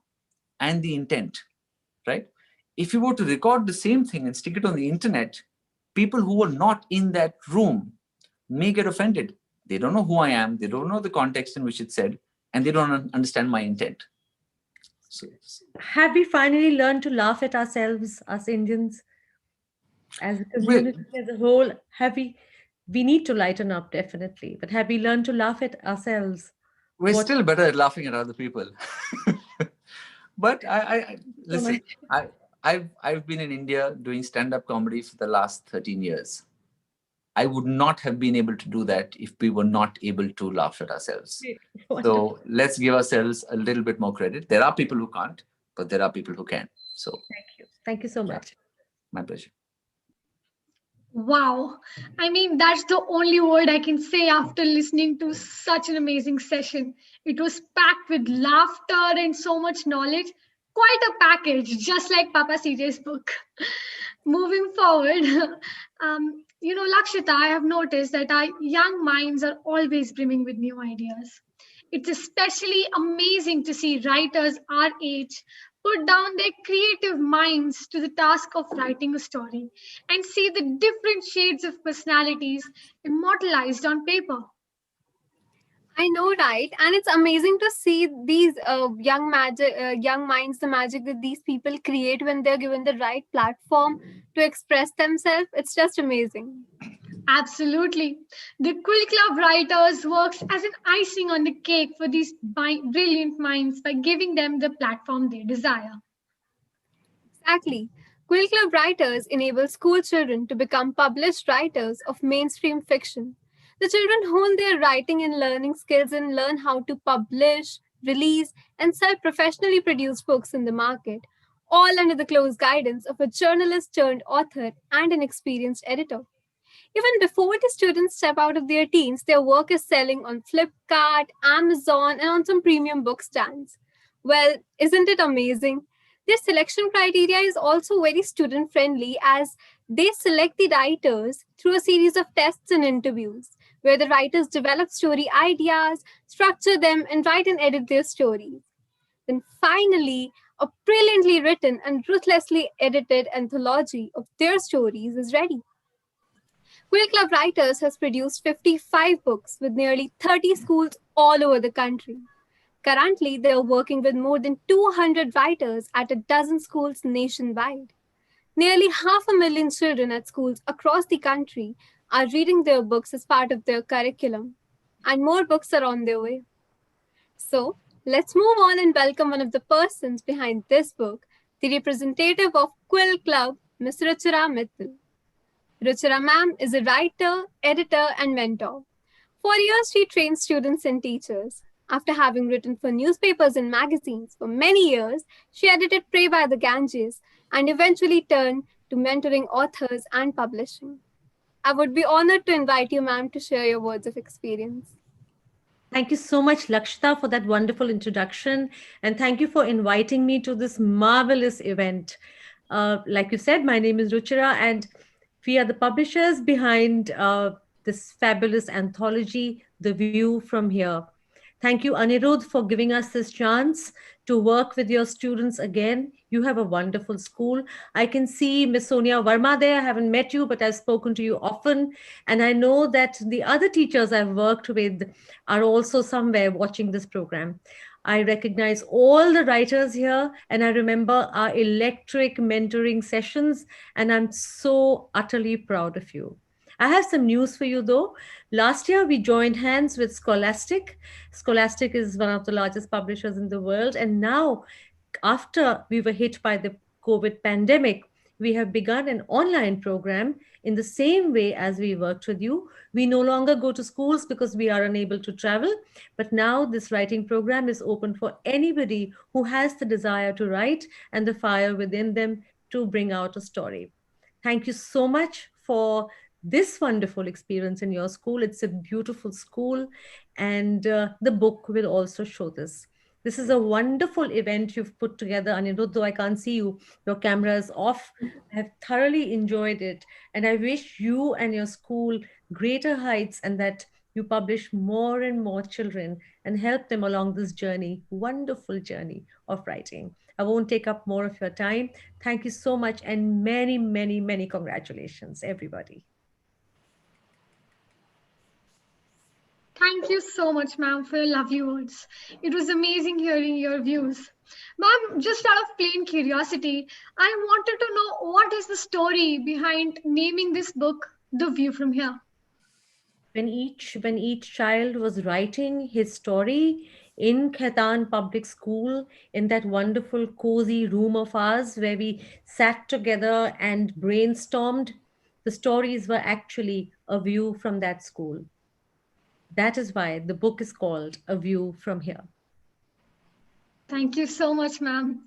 and the intent, right? If you were to record the same thing and stick it on the internet, people who are not in that room may get offended. They don't know who I am. They don't know the context in which it's said, and they don't understand my intent. So, have we finally learned to laugh at ourselves, us Indians, as a community as a whole? Have we need to lighten up, definitely, but have we learned to laugh at ourselves? We're still better at laughing at other people. But listen, I've been in India doing stand-up comedy for the last 13 years. I would not have been able to do that if we were not able to laugh at ourselves. So let's give ourselves a little bit more credit. There are people who can't, but there are people who can. So thank you. Thank you so much. My pleasure. Wow. I mean, that's the only word I can say after listening to such an amazing session. It was packed with laughter and so much knowledge. Quite a package, just like Papa CJ's book. Moving forward, you know, Lakshita, I have noticed that our young minds are always brimming with new ideas. It's especially amazing to see writers our age put down their creative minds to the task of writing a story and see the different shades of personalities immortalized on paper. I know, right? And it's amazing to see these young minds, the magic that these people create when they're given the right platform to express themselves. It's just amazing. Absolutely. The Quill Club Writers works as an icing on the cake for these brilliant minds by giving them the platform they desire. Exactly. Quill Club Writers enable school children to become published writers of mainstream fiction. The children hone their writing and learning skills and learn how to publish, release, and sell professionally produced books in the market, all under the close guidance of a journalist turned author and an experienced editor. Even before the students step out of their teens, their work is selling on Flipkart, Amazon, and on some premium book stands. Well, isn't it amazing? Their selection criteria is also very student friendly as they select the writers through a series of tests and interviews where the writers develop story ideas, structure them, and write and edit their stories. Then finally, a brilliantly written and ruthlessly edited anthology of their stories is ready. Quill Club Writers has produced 55 books with nearly 30 schools all over the country. Currently, they are working with more than 200 writers at a dozen schools nationwide. Nearly 500,000 children at schools across the country are reading their books as part of their curriculum, and more books are on their way. So, let's move on and welcome one of the persons behind this book, the representative of Quill Club, Ms. Ruchira Mittal. Ruchira ma'am is a writer, editor, and mentor. For years, she trains students and teachers. After having written for newspapers and magazines for many years, she edited Pray by the Ganges and eventually turned to mentoring authors and publishing. I would be honored to invite you, ma'am, to share your words of experience. Thank you so much, Lakshita, for that wonderful introduction. And thank you for inviting me to this marvelous event. Like you said, my name is Ruchira, and we are the publishers behind this fabulous anthology, The View from Here. Thank you, Anirudh, for giving us this chance to work with your students again. You have a wonderful school. I can see Miss Sonia Verma there. I haven't met you, but I've spoken to you often. And I know that the other teachers I've worked with are also somewhere watching this program. I recognize all the writers here, and I remember our electric mentoring sessions, and I'm so utterly proud of you. I have some news for you though. Last year, we joined hands with Scholastic. Scholastic is one of the largest publishers in the world. And now, after we were hit by the COVID pandemic, we have begun an online program in the same way as we worked with you. We no longer go to schools because we are unable to travel, but now this writing program is open for anybody who has the desire to write and the fire within them to bring out a story. Thank you so much for this wonderful experience in your school. It's a beautiful school, and the book will also show this. This is a wonderful event you've put together, Anirudh. Though I can't see you, your camera is off. I have thoroughly enjoyed it, and I wish you and your school greater heights, and that you publish more and more children and help them along this journey, wonderful journey of writing. I won't take up more of your time. Thank you so much, and many, many, many congratulations, everybody. Thank you so much, ma'am, for your lovely words. It was amazing hearing your views. Ma'am, just out of plain curiosity, I wanted to know what is the story behind naming this book, The View from Here? When each child was writing his story in Khaitan Public School, in that wonderful cozy room of ours where we sat together and brainstormed, the stories were actually a view from that school. That is why the book is called A View from Here. Thank you so much, ma'am.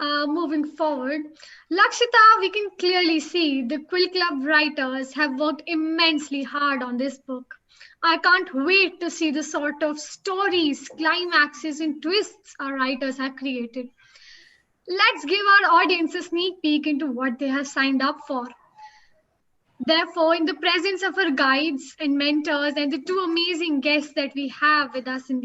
Moving forward, Lakshita, we can clearly see the Quill Club writers have worked immensely hard on this book. I can't wait to see the sort of stories, climaxes, and twists our writers have created. Let's give our audience a sneak peek into what they have signed up for. Therefore, in the presence of our guides and mentors and the two amazing guests that we have with us in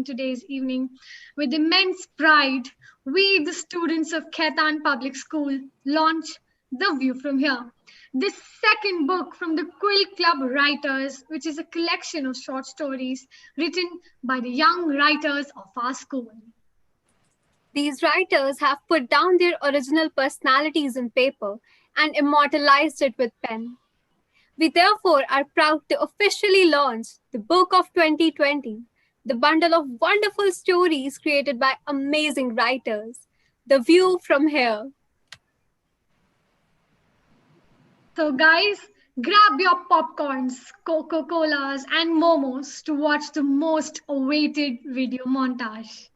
today's evening, with immense pride, we, the students of Khaitan Public School, launch The View from Here, the second book from the Quill Club Writers, which is a collection of short stories written by the young writers of our school. These writers have put down their original personalities on paper and immortalized it with pen. We therefore are proud to officially launch the Book of 2020, the bundle of wonderful stories created by amazing writers, The View from Here. So guys, grab your popcorns, Coca-Colas and momos to watch the most awaited video montage.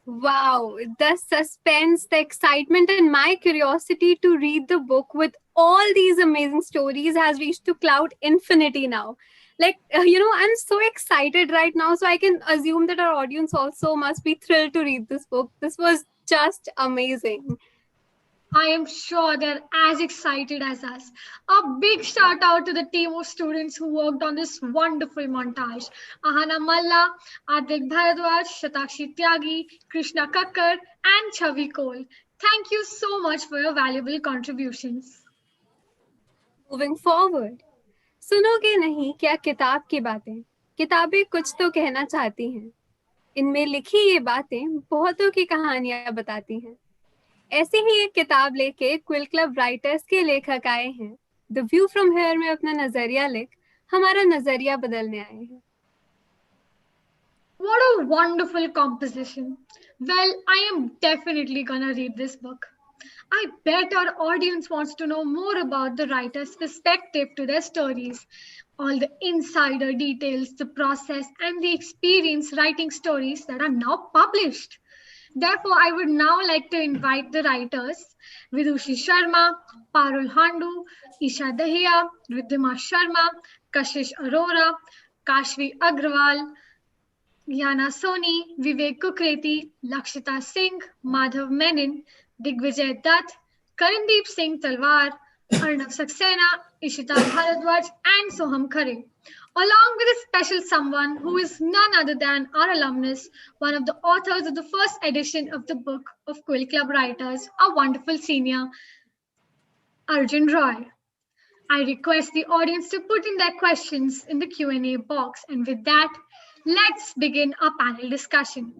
Wow, the suspense, the excitement, and my curiosity to read the book with all these amazing stories has reached to cloud infinity now. Like, I'm so excited right now. So I can assume that our audience also must be thrilled to read this book. This was just amazing. I am sure they're as excited as us. A big shout out to the team of students who worked on this wonderful montage. Ahana Malla, Advik Bharadwaj, Shatakshi Tyagi, Krishna Kakkar, and Chavi Kol. Thank you so much for your valuable contributions. Moving forward. सुनोगे नहीं क्या किताब की बातें, किताबें कुछ तो कहना चाहती हैं, इनमें लिखी ये बातें बहुतों की कहानियां बताती हैं। ऐसी ही एक किताब लेके क्विल क्लब राइटर्स के लेखक आए हैं। द व्यू फ्रॉम हियर में अपना नजरिया लिख हमारा नजरिया बदलने आए हैं। What a wonderful composition. Well, I am definitely gonna read this book. I bet our audience wants to know more about the writer's perspective to their stories, all the insider details, the process, and the experience writing stories that are now published. Therefore, I would now like to invite the writers, Vidushi Sharma, Parul Handu, Isha Dahiya, Riddhima Sharma, Kashish Arora, Kashvi Agrawal, Yana Soni, Vivek Kukreti, Lakshita Singh, Madhav Menon, Digvijay Dutt, Karandeep Singh Talwar, Arnav Saxena, Ishita Bharadwaj, and Soham Khare, along with a special someone who is none other than our alumnus, one of the authors of the first edition of the book of Quill Club Writers, our wonderful senior, Arjun Roy. I request the audience to put in their questions in the Q&A box, and with that, let's begin our panel discussion.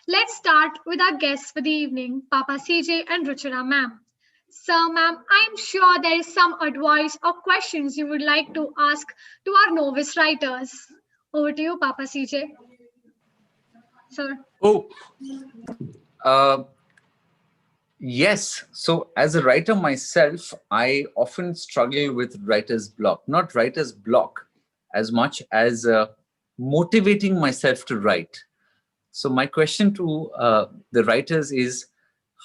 Let's start with our guests for the evening, Papa CJ and Ruchira ma'am. Sir, ma'am, I'm sure there is some advice or questions you would like to ask to our novice writers. Over to you, Papa CJ. Sir. Yes. So as a writer myself, I often struggle with writer's block. Not writer's block as much as motivating myself to write. So my question to the writers is,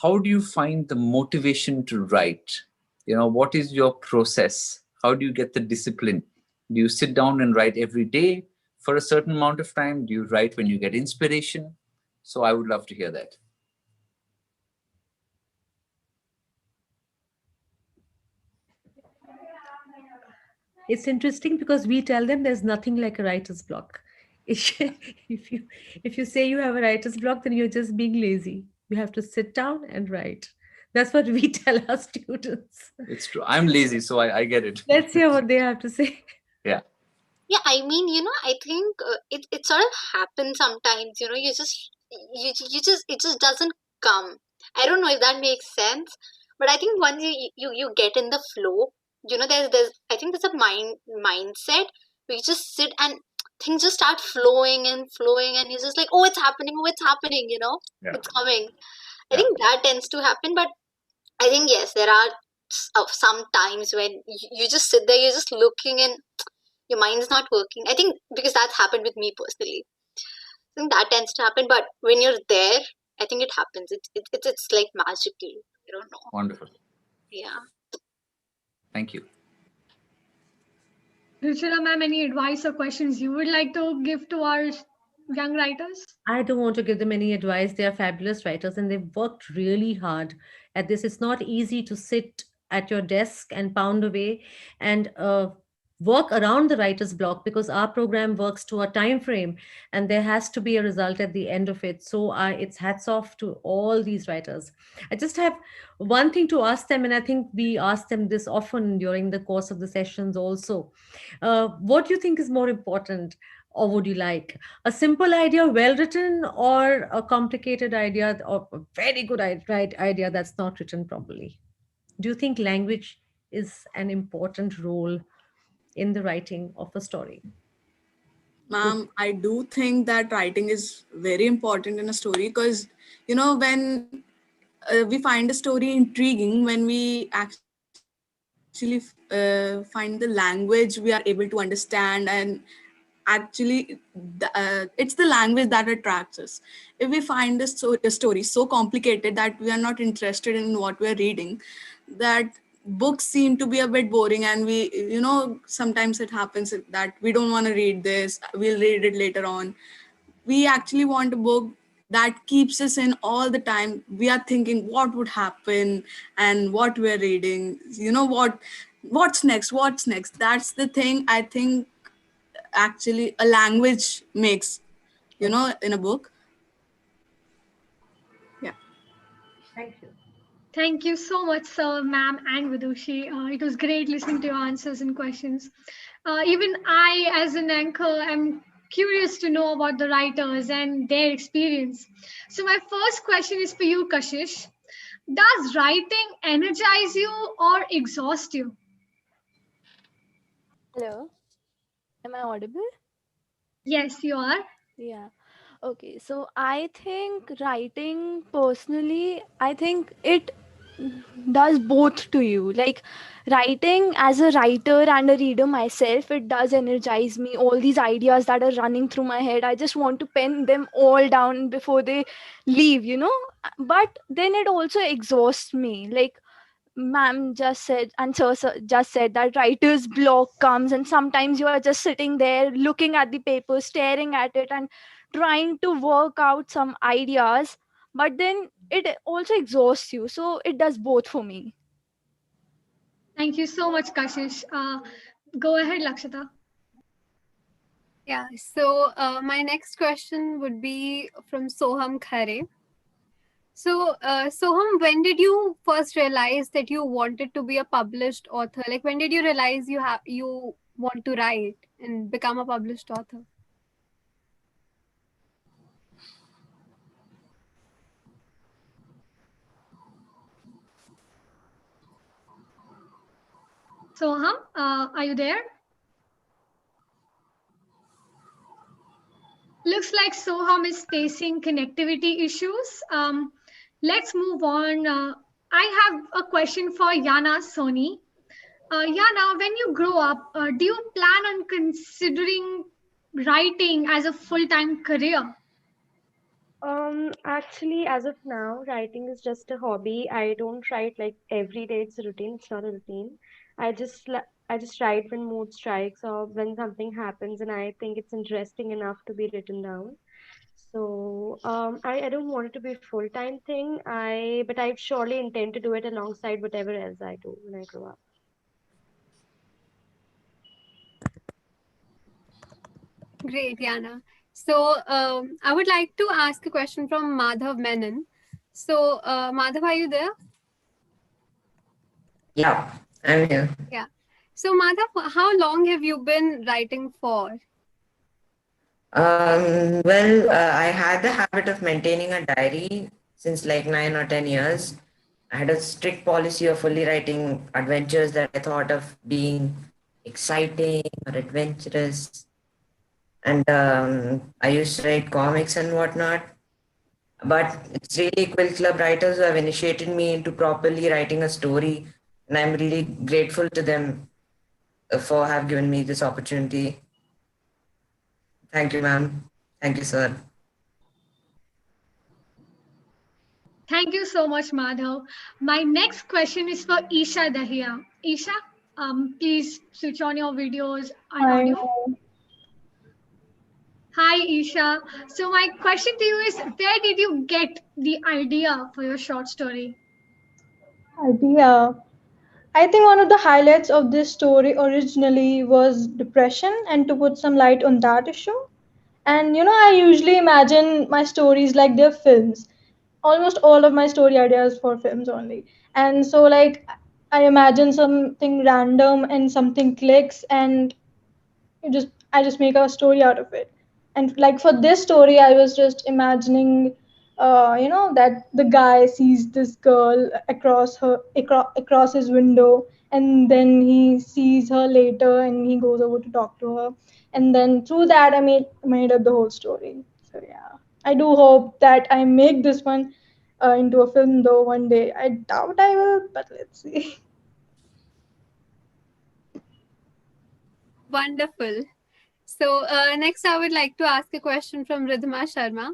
how do you find the motivation to write? What is your process? How do you get the discipline? Do you sit down and write every day for a certain amount of time? Do you write when you get inspiration? So I would love to hear that. It's interesting because we tell them there's nothing like a writer's block. If you say you have a writer's block, then you're just being lazy. You have to sit down and write. That's what we tell our students. It's true. I'm lazy, so I get it. Let's hear what they have to say. Yeah. Yeah, I mean, I think it sort of happens sometimes. You just it just doesn't come. I don't know if that makes sense, but I think once you get in the flow, there's I think there's a mindset where you just sit and things just start flowing, and you're just like, oh, it's happening, Yeah. it's coming. I think that tends to happen, but I think, yes, there are some times when you just sit there, you're just looking and your mind's not working. I think because that's happened with me personally. I think that tends to happen, but when you're there, I think it happens. It's like magical. I don't know. Wonderful. Yeah. Thank you. Ruchira ma'am, any advice or questions you would like to give to our young writers? I don't want to give them any advice. They are fabulous writers and they've worked really hard at this. It's not easy to sit at your desk and pound away and work around the writer's block, because our program works to a time frame and there has to be a result at the end of it. So it's hats off to all these writers. I just have one thing to ask them, and I think we ask them this often during the course of the sessions also. What do you think is more important, or would you like a simple idea well written, or a complicated idea, or a very good idea that's not written properly? Do you think language is an important role in the writing of a story? Ma'am, I do think that writing is very important in a story because, you know, when we find a story intriguing, when we actually find the language we are able to understand, and actually it's the language that attracts us. If we find a story so complicated that we are not interested in what we're reading, that books seem to be a bit boring, and we, you know, sometimes it happens that we don't want to read this, we'll read it later on. We actually want a book that keeps us in all the time. We are thinking what would happen and what we're reading, you know, what's next. That's the thing I think actually a language makes, you know, in a book. Yeah. Thank you. Thank you so much, sir, ma'am, and Vidushi. It was great listening to your answers and questions. Even I, as an anchor, am curious to know about the writers and their experience. So my first question is for you, Kashish. Does writing energize you or exhaust you? Hello, am I audible? Yes, you are. Yeah. Okay, so I think writing personally, I think it does both to you. Like writing as a writer and a reader myself, it does energize me. All these ideas that are running through my head, I just want to pen them all down before they leave, you know. But then it also exhausts me. Like ma'am just said and sir just said that writer's block comes, and sometimes you are just sitting there looking at the paper, staring at it and trying to work out some ideas, but then it also exhausts you. So it does both for me. Thank you so much, Kashish. Go ahead, Lakshita. Yeah, so my next question would be from Soham Khare. So, Soham, when did you first realize that you wanted to be a published author? Like, when did you realize you want to write and become a published author? Soham, are you there? Looks like Soham is facing connectivity issues. Let's move on. I have a question for Yana Soni. Yana, when you grow up, do you plan on considering writing as a full-time career? Actually, as of now, writing is just a hobby. I don't write like every day. It's a routine. It's not a routine. I just write when mood strikes or when something happens and I think it's interesting enough to be written down. So I don't want it to be a full-time thing. But I surely intend to do it alongside whatever else I do when I grow up. Great, Yana. So, I would like to ask a question from Madhav Menon. So, Madhav, are you there? Yeah, I'm here. Yeah. So, Madhav, how long have you been writing for? I had the habit of maintaining a diary since like 9 or 10 years. I had a strict policy of only writing adventures that I thought of being exciting or adventurous. And I used to write comics and whatnot. But it's really Quill Club writers who have initiated me into properly writing a story. And I'm really grateful to them for have given me this opportunity. Thank you, ma'am. Thank you, sir. Thank you so much, Madhav. My next question is for Isha Dahiya. Isha, please switch on your videos and audio. Hi, Isha. So my question to you is, where did you get the idea for your short story? Idea. I think one of the highlights of this story originally was depression, and to put some light on that issue. And I usually imagine my stories like they're films. Almost all of my story ideas for films only. And so, like, I imagine something random and something clicks, and I just make a story out of it. And like for this story, I was just imagining, that the guy sees this girl across his window, and then he sees her later, and he goes over to talk to her, and then through that, I made up the whole story. So yeah, I do hope that I make this one into a film, though one day. I doubt I will, but let's see. Wonderful. So next, I would like to ask a question from Ridhima Sharma.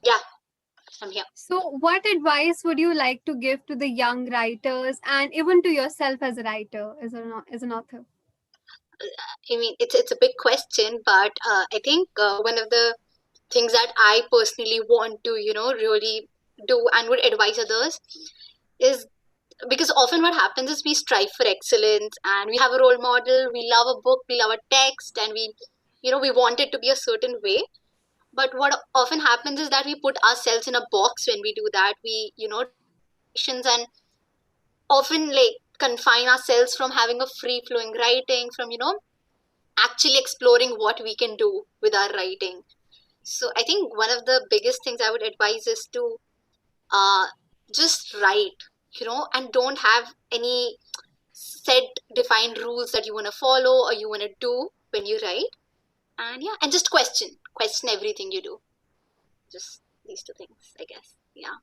Yeah, I'm here. So, what advice would you like to give to the young writers and even to yourself as a writer, as an author? I mean, it's a big question, but I think one of the things that I personally want to, really do and would advise others is, because often what happens is we strive for excellence and we have a role model, we love a book, we love a text, and we want it to be a certain way. But what often happens is that we put ourselves in a box when we do that. We, and often like confine ourselves from having a free flowing writing, from, actually exploring what we can do with our writing. So I think one of the biggest things I would advise is to just write, and don't have any set defined rules that you want to follow or you want to do when you write. And yeah, and just question everything you do. Just these two things, I guess. Yeah.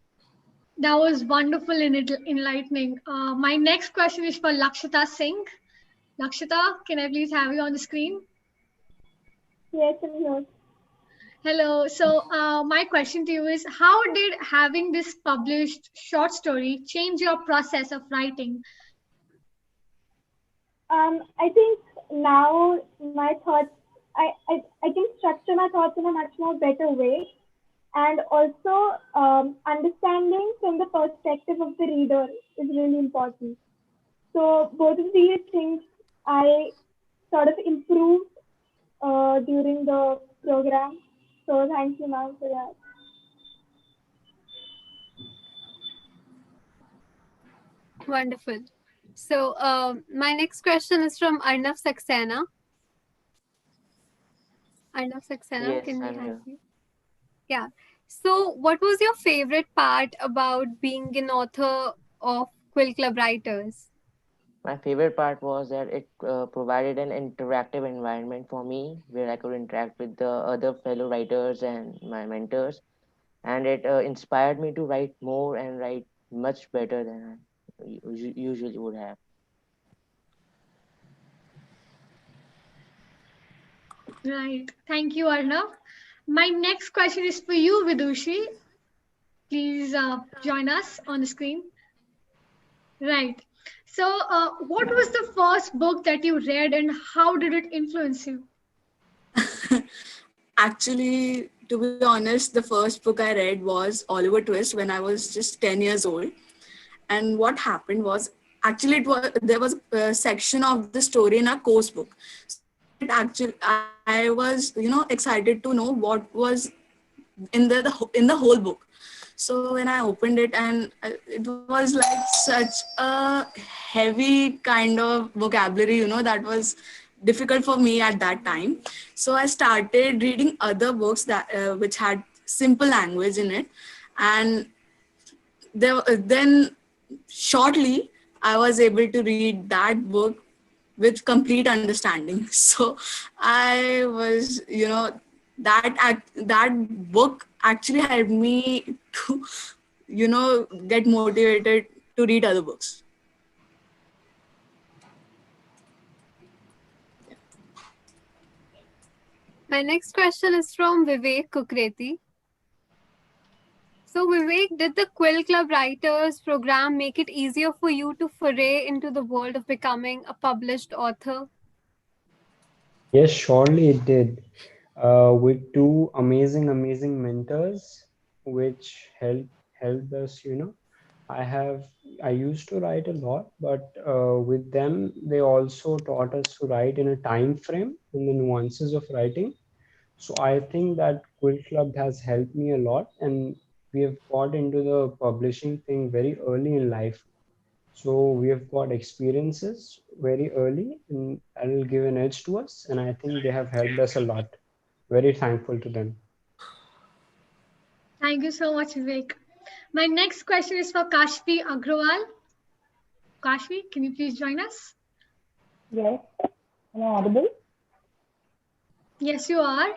That was wonderful and enlightening. My next question is for Lakshita Singh. Lakshita, can I please have you on the screen? Yes, I'm here. Hello. So, my question to you is, how did having this published short story change your process of writing? I think now my thoughts, I can structure my thoughts in a much more better way, and also understanding from the perspective of the reader is really important. So both of these things I sort of improved during the program. So thank you, ma'am, for that. Wonderful. So my next question is from Arnav Saxena. Arnav Saxena, Yes, can we I'm have here. you? Yeah. So what was your favorite part about being an author of Quill Club Writers? My favorite part was that it provided an interactive environment for me where I could interact with the other fellow writers and my mentors. And it inspired me to write more and write much better than I usually would have. Right. Thank you, Arnav. My next question is for you, Vidushi. Please join us on the screen. Right. So, what was the first book that you read and how did it influence you? Actually, to be honest, the first book I read was Oliver Twist when I was just 10 years old. And what happened was, actually there was a section of the story in a course book. It actually, I was excited to know what was in the whole book. So when I opened it, and it was like such a heavy kind of vocabulary, that was difficult for me at that time. So I started reading other books that which had simple language in it, and then shortly I was able to read that book with complete understanding. So I was, that book actually helped me to, get motivated to read other books. My next question is from Vivek Kukreti. So Vivek, did the Quill Club Writers program make it easier for you to foray into the world of becoming a published author? Yes, surely it did. With two amazing mentors, which helped us, I used to write a lot, but with them, they also taught us to write in a time frame and the nuances of writing. So I think that Quill Club has helped me a lot, and we have got into the publishing thing very early in life. So we have got experiences very early, and that will give an edge to us. And I think they have helped us a lot. Very thankful to them. Thank you so much, Vivek. My next question is for Kashvi Agrawal. Kashvi, can you please join us? Yes. Am I audible? Yes, you are.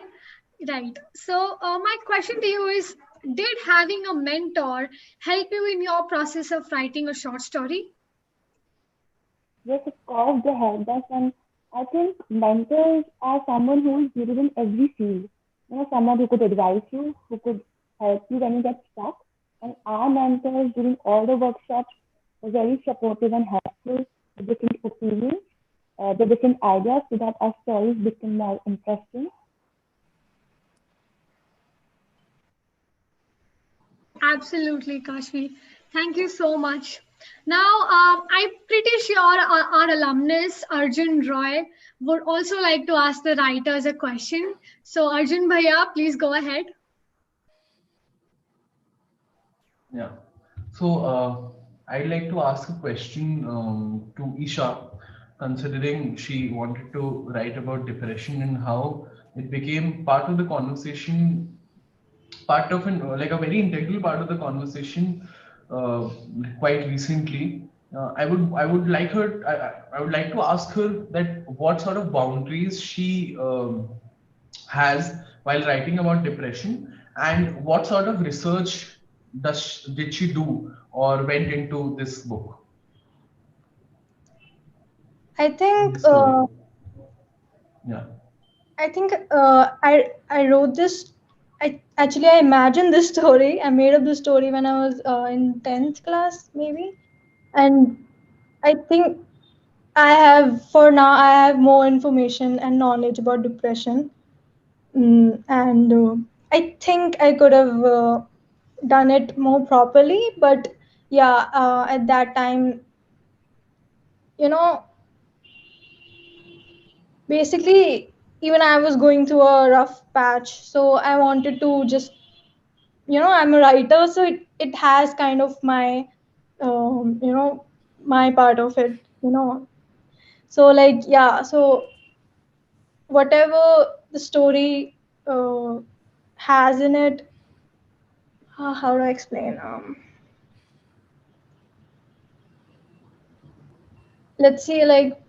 Right. So my question to you is, did having a mentor help you in your process of writing a short story? Yes, of course, they helped us. And I think mentors are someone who is needed in every field. Someone who could advise you, who could help you when you get stuck. And our mentors during all the workshops were very supportive and helpful with different opinions, the different ideas so that our stories become more interesting. Absolutely, Kashvi. Thank you so much. Now, I'm pretty sure our alumnus, Arjun Roy, would also like to ask the writers a question. So, Arjun Bhaiya, please go ahead. Yeah. So I'd like to ask a question to Isha, considering she wanted to write about depression and how it became part of the conversation, part of like a very integral part of the conversation quite recently. I would like I would like to ask her that what sort of boundaries she has while writing about depression, and what sort of research did she do or went into this book? I think Yeah. I think I wrote this. I imagined this story. I made up this story when I was in 10th class maybe, and I think for now I have more information and knowledge about depression, and I think I could have done it more properly. But yeah, at that time, basically even I was going through a rough patch, so I wanted to just, I'm a writer, so it has kind of my my part of it, so like, yeah, so whatever the story has in it, how do I explain, let's see, like,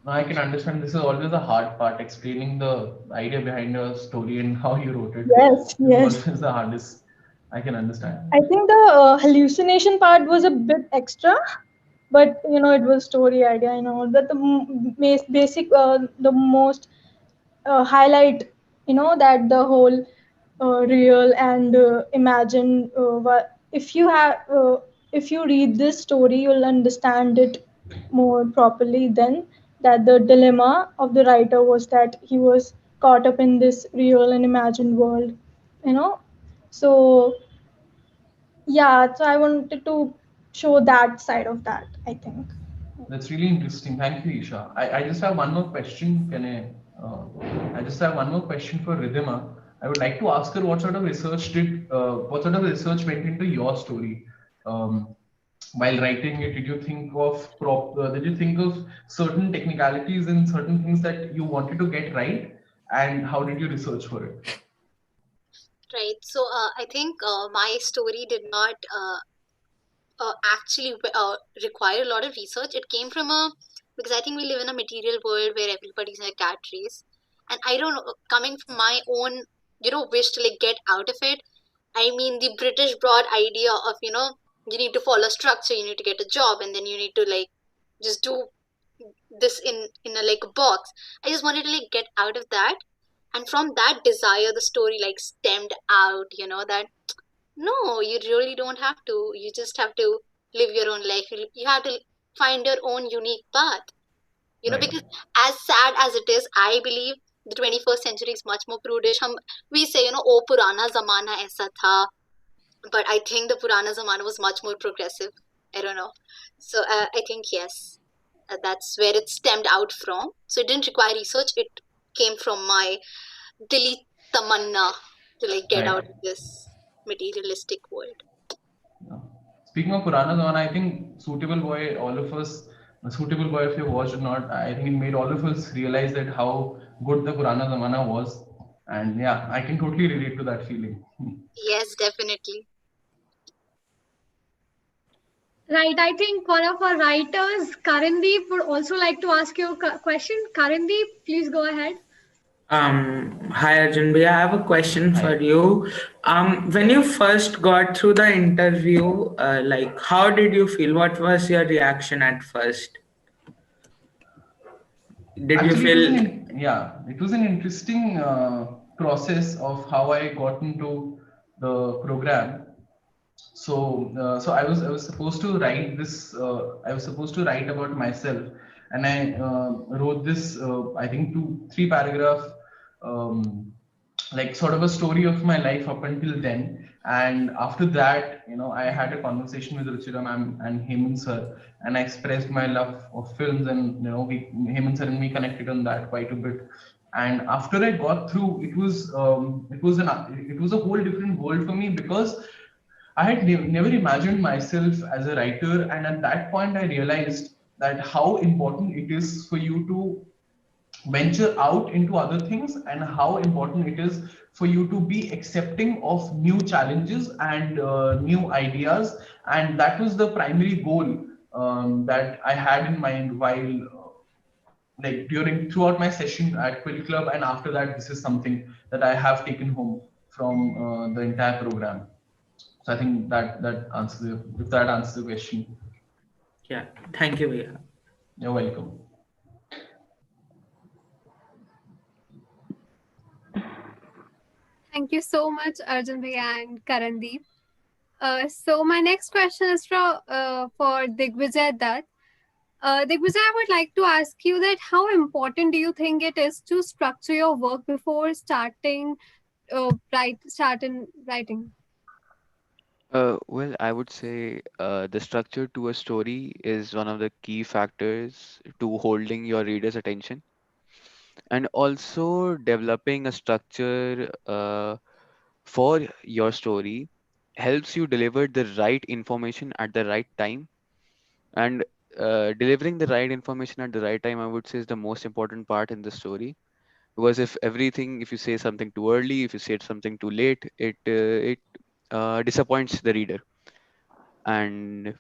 I can understand this is always a hard part, explaining the idea behind a story and how you wrote it. Yes. Is always the hardest. I can understand. I think the hallucination part was a bit extra, but it was story idea. I know that the basic, the most highlight, that the whole real and imagine. If you read this story, you'll understand it more properly. Then that the dilemma of the writer was that he was caught up in this real and imagined world. So yeah, so I wanted to show that side of that, I think. That's really interesting. Thank you, Isha. I just have one more question. I just have one more question for Ridhima. I would like to ask her what sort of research went into your story while writing it. Did you think of certain technicalities and certain things that you wanted to get right, and how did you research for it? Right. So I think my story did not actually require a lot of research. It came from because I think we live in a material world where everybody's in a cat race, and I don't know, coming from my own wish to like get out of it. I mean, the British broad idea of you need to follow structure, you need to get a job, and then you need to like just do this in a like a box. I just wanted to like get out of that, and from that desire the story like stemmed out, that no, you really don't have to. You just have to live your own life. You have to find your own unique path. Right. Because as sad as it is, I believe the 21st century is much more prudish. We say, oh, purana zamana aisa tha. but I think the Purana Zamana was much more progressive. I don't know. So I think yes, that's where it stemmed out from. So it didn't require research. It came from my Dili tamanna to like get out of this materialistic world. Speaking of Purana Zamana, I think Suitable Boy, all of us, Suitable Boy, if you watched or not, I think it made all of us realize that how good the Purana Zamana was. And yeah, I can totally relate to that feeling. Yes, definitely. Right. I think one of our writers, Karandeep, would also like to ask you a question. Karandeep, please go ahead. Hi Arjun Bhaiya, I have a question for you. When you first got through the interview, like how did you feel? What was your reaction at first? Did you feel? It was an interesting process of how I got into the program. So I was supposed to write this. I was supposed to write about myself, and I wrote this. I think 2-3 paragraph, like sort of a story of my life up until then. And after that, I had a conversation with Ruchira ma'am and Hemant sir, and I expressed my love of films, and Hemant sir and me connected on that quite a bit. And after I got through, it was a whole different world for me, because I had never imagined myself as a writer, and at that point, I realized that how important it is for you to venture out into other things, and how important it is for you to be accepting of new challenges and new ideas. And that was the primary goal that I had in mind while throughout my session at Quill Club, and after that, this is something that I have taken home from the entire program. So I think that answers if that answers the question. Yeah, thank you, Bhaiya. You're welcome. Thank you so much, Arjun Bhaiya and Karandeep. So my next question is for Digvijay Dutt. Digvijay, I would like to ask you that how important do you think it is to structure your work before starting writing? Well, I would say the structure to a story is one of the key factors to holding your reader's attention, and also developing a structure for your story helps you deliver the right information at the right time. And delivering the right information at the right time, I would say, is the most important part in the story. Because if you say something too early, if you say something too late, it disappoints the reader. And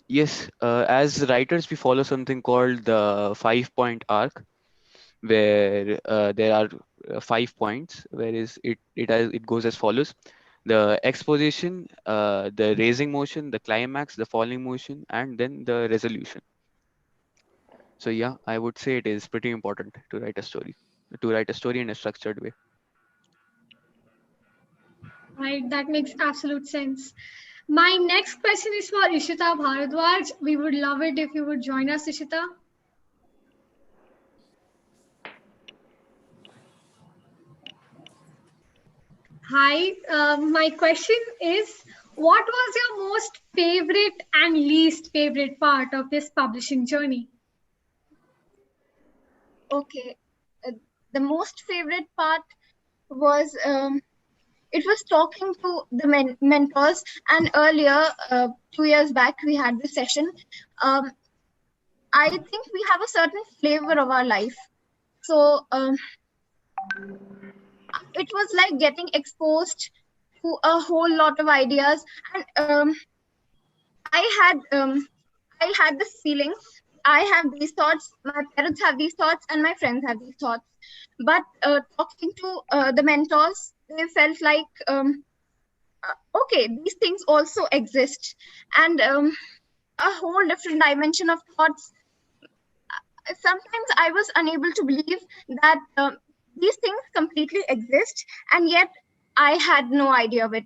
yes, as writers, we follow something called the 5-point arc, where there are 5 points, whereas it goes as follows: the exposition, the raising motion, the climax, the falling motion, and then the resolution. So yeah, I would say it is pretty important to write a story in a structured way. Right, that makes absolute sense. My next question is for Ishita Bharadwaj. We would love it if you would join us, Ishita. Hi, my question is, what was your most favorite and least favorite part of this publishing journey? Okay, the most favorite part was it was talking to the mentors, and earlier 2 years back we had this session. I think we have a certain flavor of our life, so it was like getting exposed to a whole lot of ideas, and I had this feeling. I have these thoughts, my parents have these thoughts, and my friends have these thoughts. But talking to the mentors, they felt like, okay, these things also exist. And a whole different dimension of thoughts. Sometimes I was unable to believe that these things completely exist, and yet I had no idea of it.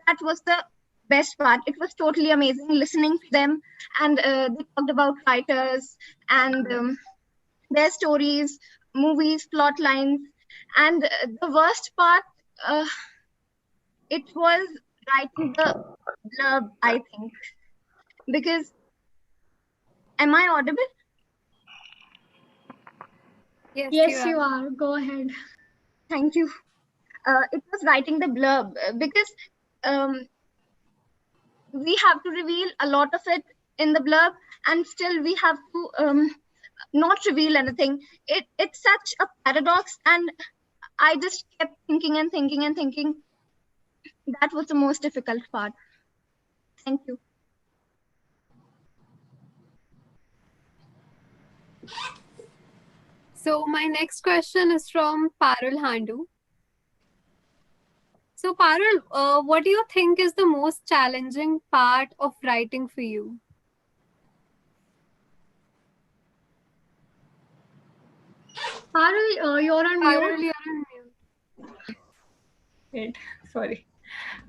That was the best part. It was totally amazing listening to them, and they talked about writers and their stories, movies, plot lines. And the worst part, it was writing the blurb, I think. Because, am I audible? Yes, you are. Go ahead. Thank you. It was writing the blurb because we have to reveal a lot of it in the blurb, and still we have to not reveal anything. It's such a paradox, and I just kept thinking and thinking and thinking. That was the most difficult part. Thank you. So my next question is from Parul Handu. So Parul, what do you think is the most challenging part of writing for you? Parul, you're on mute. Wait, sorry.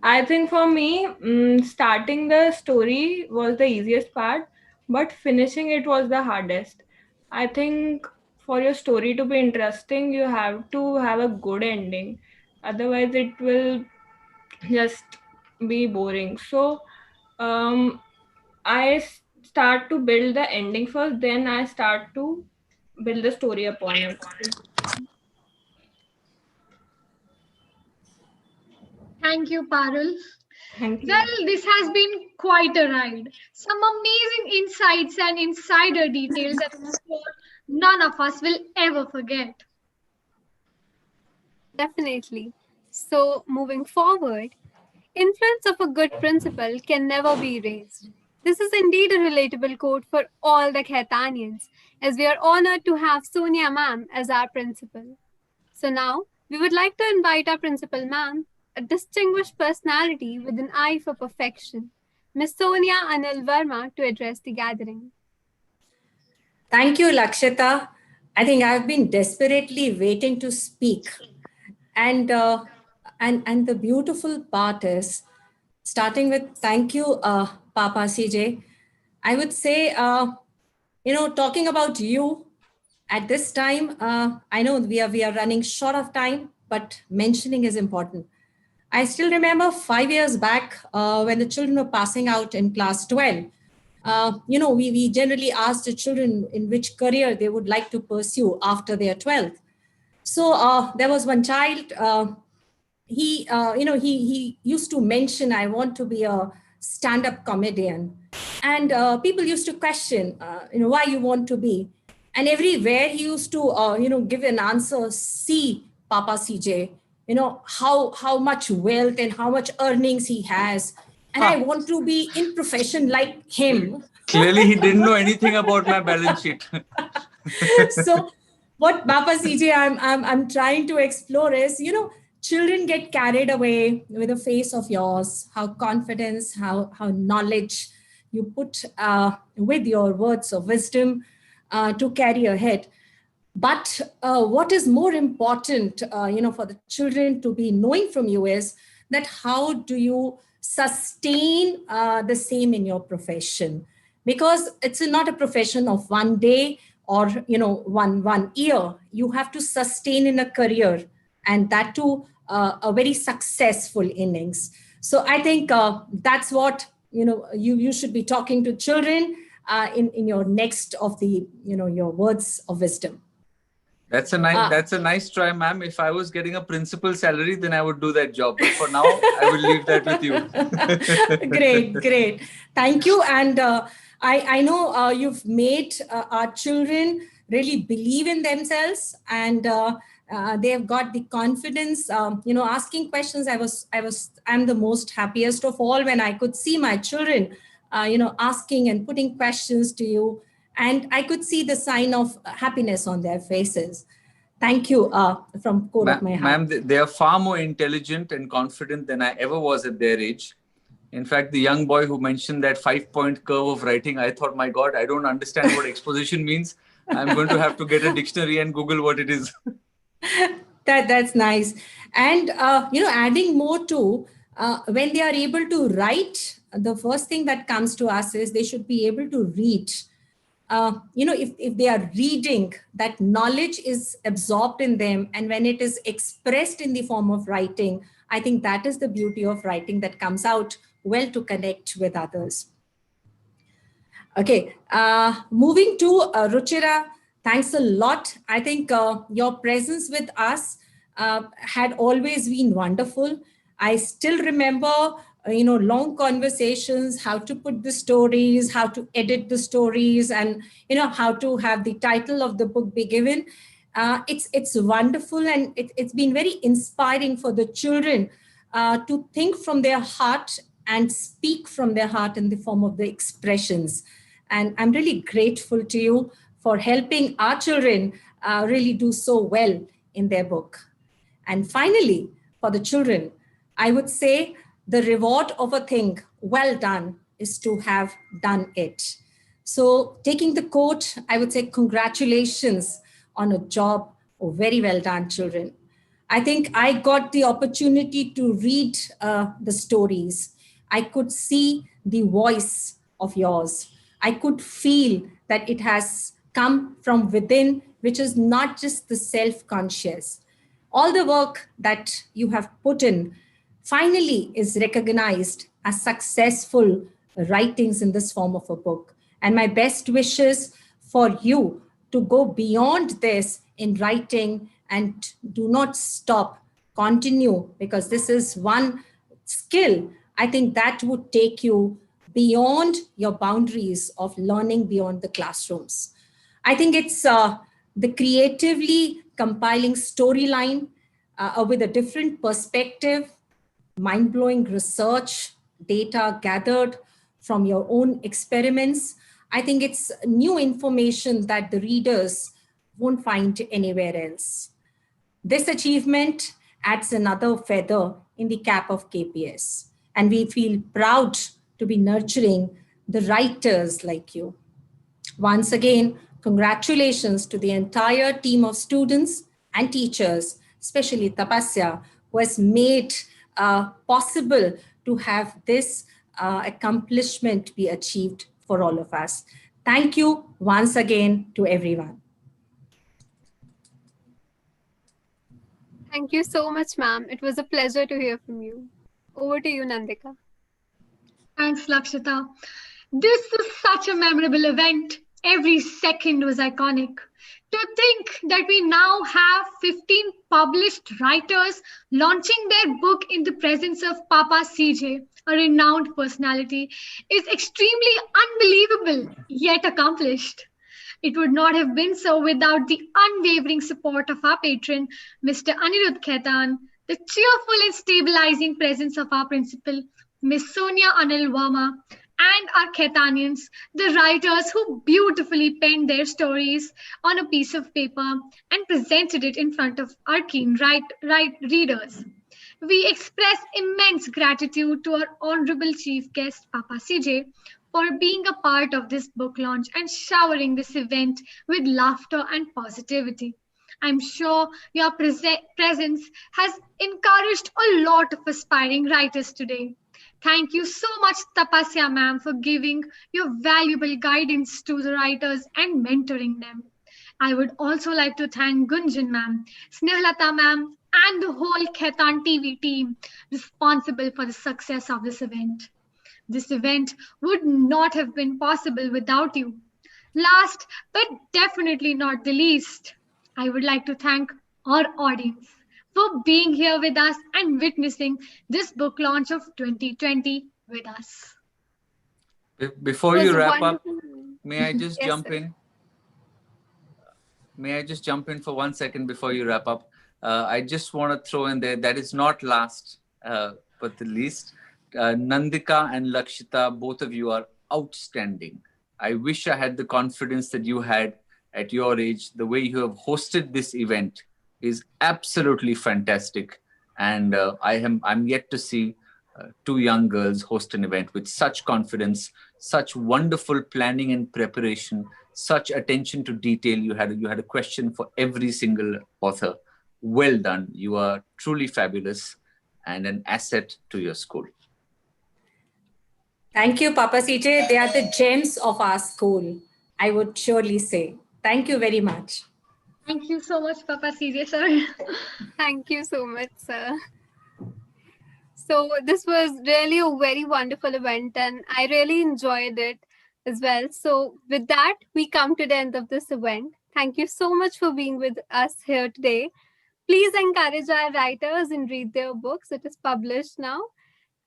I think for me, starting the story was the easiest part, but finishing it was the hardest. I think for your story to be interesting, you have to have a good ending. Otherwise, it will just be boring. So, I start to build the ending first, then I start to build the story upon it. Thank you, Parul. Thank you. Well, this has been quite a ride. Some amazing insights and insider details that I'm sure none of us will ever forget. Definitely. So moving forward, influence of a good principal can never be erased. This is indeed a relatable quote for all the Khaitanians, as we are honored to have Sonia ma'am as our principal. So now, we would like to invite our principal ma'am, a distinguished personality with an eye for perfection, Miss Sonia Anil Verma, to address the gathering. Thank you, Lakshita. I think I've been desperately waiting to speak. And the beautiful part is, starting with thank you, Papa CJ. I would say, talking about you at this time, I know we are running short of time, but mentioning is important. I still remember 5 years back when the children were passing out in class 12. We generally asked the children in which career they would like to pursue after their 12th. So there was one child, he used to mention, I want to be a stand-up comedian. And people used to question, why you want to be. And everywhere he used to, give an answer, see Papa CJ, how much wealth and how much earnings he has. And I want to be in profession like him. Clearly, he didn't know anything about my balance sheet. So what Papa CJ I'm trying to explore is, children get carried away with the face of yours, how confidence, how knowledge you put with your words of wisdom to carry ahead. But what is more important, for the children to be knowing from you is that how do you sustain the same in your profession? Because it's not a profession of one day or, one year. You have to sustain in a career, and that too a very successful innings. So I think that's what, you should be talking to children in your next of the, your words of wisdom. That's a nice try, ma'am. If I was getting a principal salary, then I would do that job. But for now, I will leave that with you. Great. Thank you. And I know you've made our children really believe in themselves, and they have got the confidence, asking questions. I'm the most happiest of all when I could see my children, asking and putting questions to you. And I could see the sign of happiness on their faces. Thank you from core of my heart. Ma'am, they are far more intelligent and confident than I ever was at their age. In fact, the young boy who mentioned that 5-point curve of writing, I thought, my God, I don't understand what exposition means. I'm going to have to get a dictionary and Google what it is. That's nice. And, adding more to, when they are able to write, the first thing that comes to us is they should be able to read. if they are reading, that knowledge is absorbed in them. And when it is expressed in the form of writing, I think that is the beauty of writing that comes out well to connect with others. Okay, moving to Ruchira, thanks a lot. I think your presence with us had always been wonderful. I still remember, long conversations, how to put the stories, how to edit the stories, and, how to have the title of the book be given. It's wonderful, and it's been very inspiring for the children to think from their heart and speak from their heart in the form of the expressions. And I'm really grateful to you for helping our children really do so well in their book. And finally, for the children, I would say the reward of a thing well done is to have done it. So taking the quote, I would say congratulations on a job very well done, children. I think I got the opportunity to read the stories. I could see the voice of yours. I could feel that it has come from within, which is not just the self-conscious. All the work that you have put in finally is recognized as successful writings in this form of a book. And my best wishes for you to go beyond this in writing and do not stop, continue, because this is one skill I think that would take you beyond your boundaries of learning beyond the classrooms. I think it's the creatively compiling storyline with a different perspective, mind-blowing research, data gathered from your own experiments. I think it's new information that the readers won't find anywhere else. This achievement adds another feather in the cap of KPS, and we feel proud to be nurturing the writers like you. Once again, congratulations to the entire team of students and teachers, especially Tapasya, who has made possible to have this accomplishment be achieved for all of us. Thank you once again to everyone. Thank you so much, ma'am. It was a pleasure to hear from you. Over to you, Nandika. Thanks, Lakshita. This was such a memorable event. Every second was iconic. To think that we now have 15 published writers launching their book in the presence of Papa CJ, a renowned personality, is extremely unbelievable, yet accomplished. It would not have been so without the unwavering support of our patron, Mr. Anirudh Khaitan, the cheerful and stabilizing presence of our principal, Miss Sonia Anil Verma, and our Khaitanians, the writers who beautifully penned their stories on a piece of paper and presented it in front of our keen readers. We express immense gratitude to our honorable chief guest, Papa CJ, for being a part of this book launch and showering this event with laughter and positivity. I'm sure your presence has encouraged a lot of aspiring writers today. Thank you so much, Tapasya ma'am, for giving your valuable guidance to the writers and mentoring them. I would also like to thank Gunjan ma'am, Snehlata ma'am, and the whole Khaitan TV team responsible for the success of this event. This event would not have been possible without you. Last, but definitely not the least, I would like to thank our audience for being here with us and witnessing this book launch of 2020 with us. Before you wrap up, may I just Yes, jump sir. in? May I just jump in for 1 second before you wrap up? I just want to throw in there, that is not last, but the least. Nandika and Lakshita, both of you are outstanding. I wish I had the confidence that you had at your age. The way you have hosted this event is absolutely fantastic. And I'm yet to see two young girls host an event with such confidence, such wonderful planning and preparation, such attention to detail. You had a question for every single author. Well done. You are truly fabulous and an asset to your school. Thank you, Papa CJ. They are the gems of our school. I would surely say. Thank you very much. Thank you so much, Papa CJ sir. Thank you so much, sir. So this was really a very wonderful event and I really enjoyed it as well. So with that, we come to the end of this event. Thank you so much for being with us here today. Please encourage our writers and read their books. It is published now.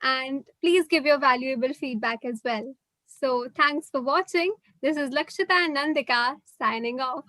And please give your valuable feedback as well. So thanks for watching. This is Lakshita and Nandika signing off.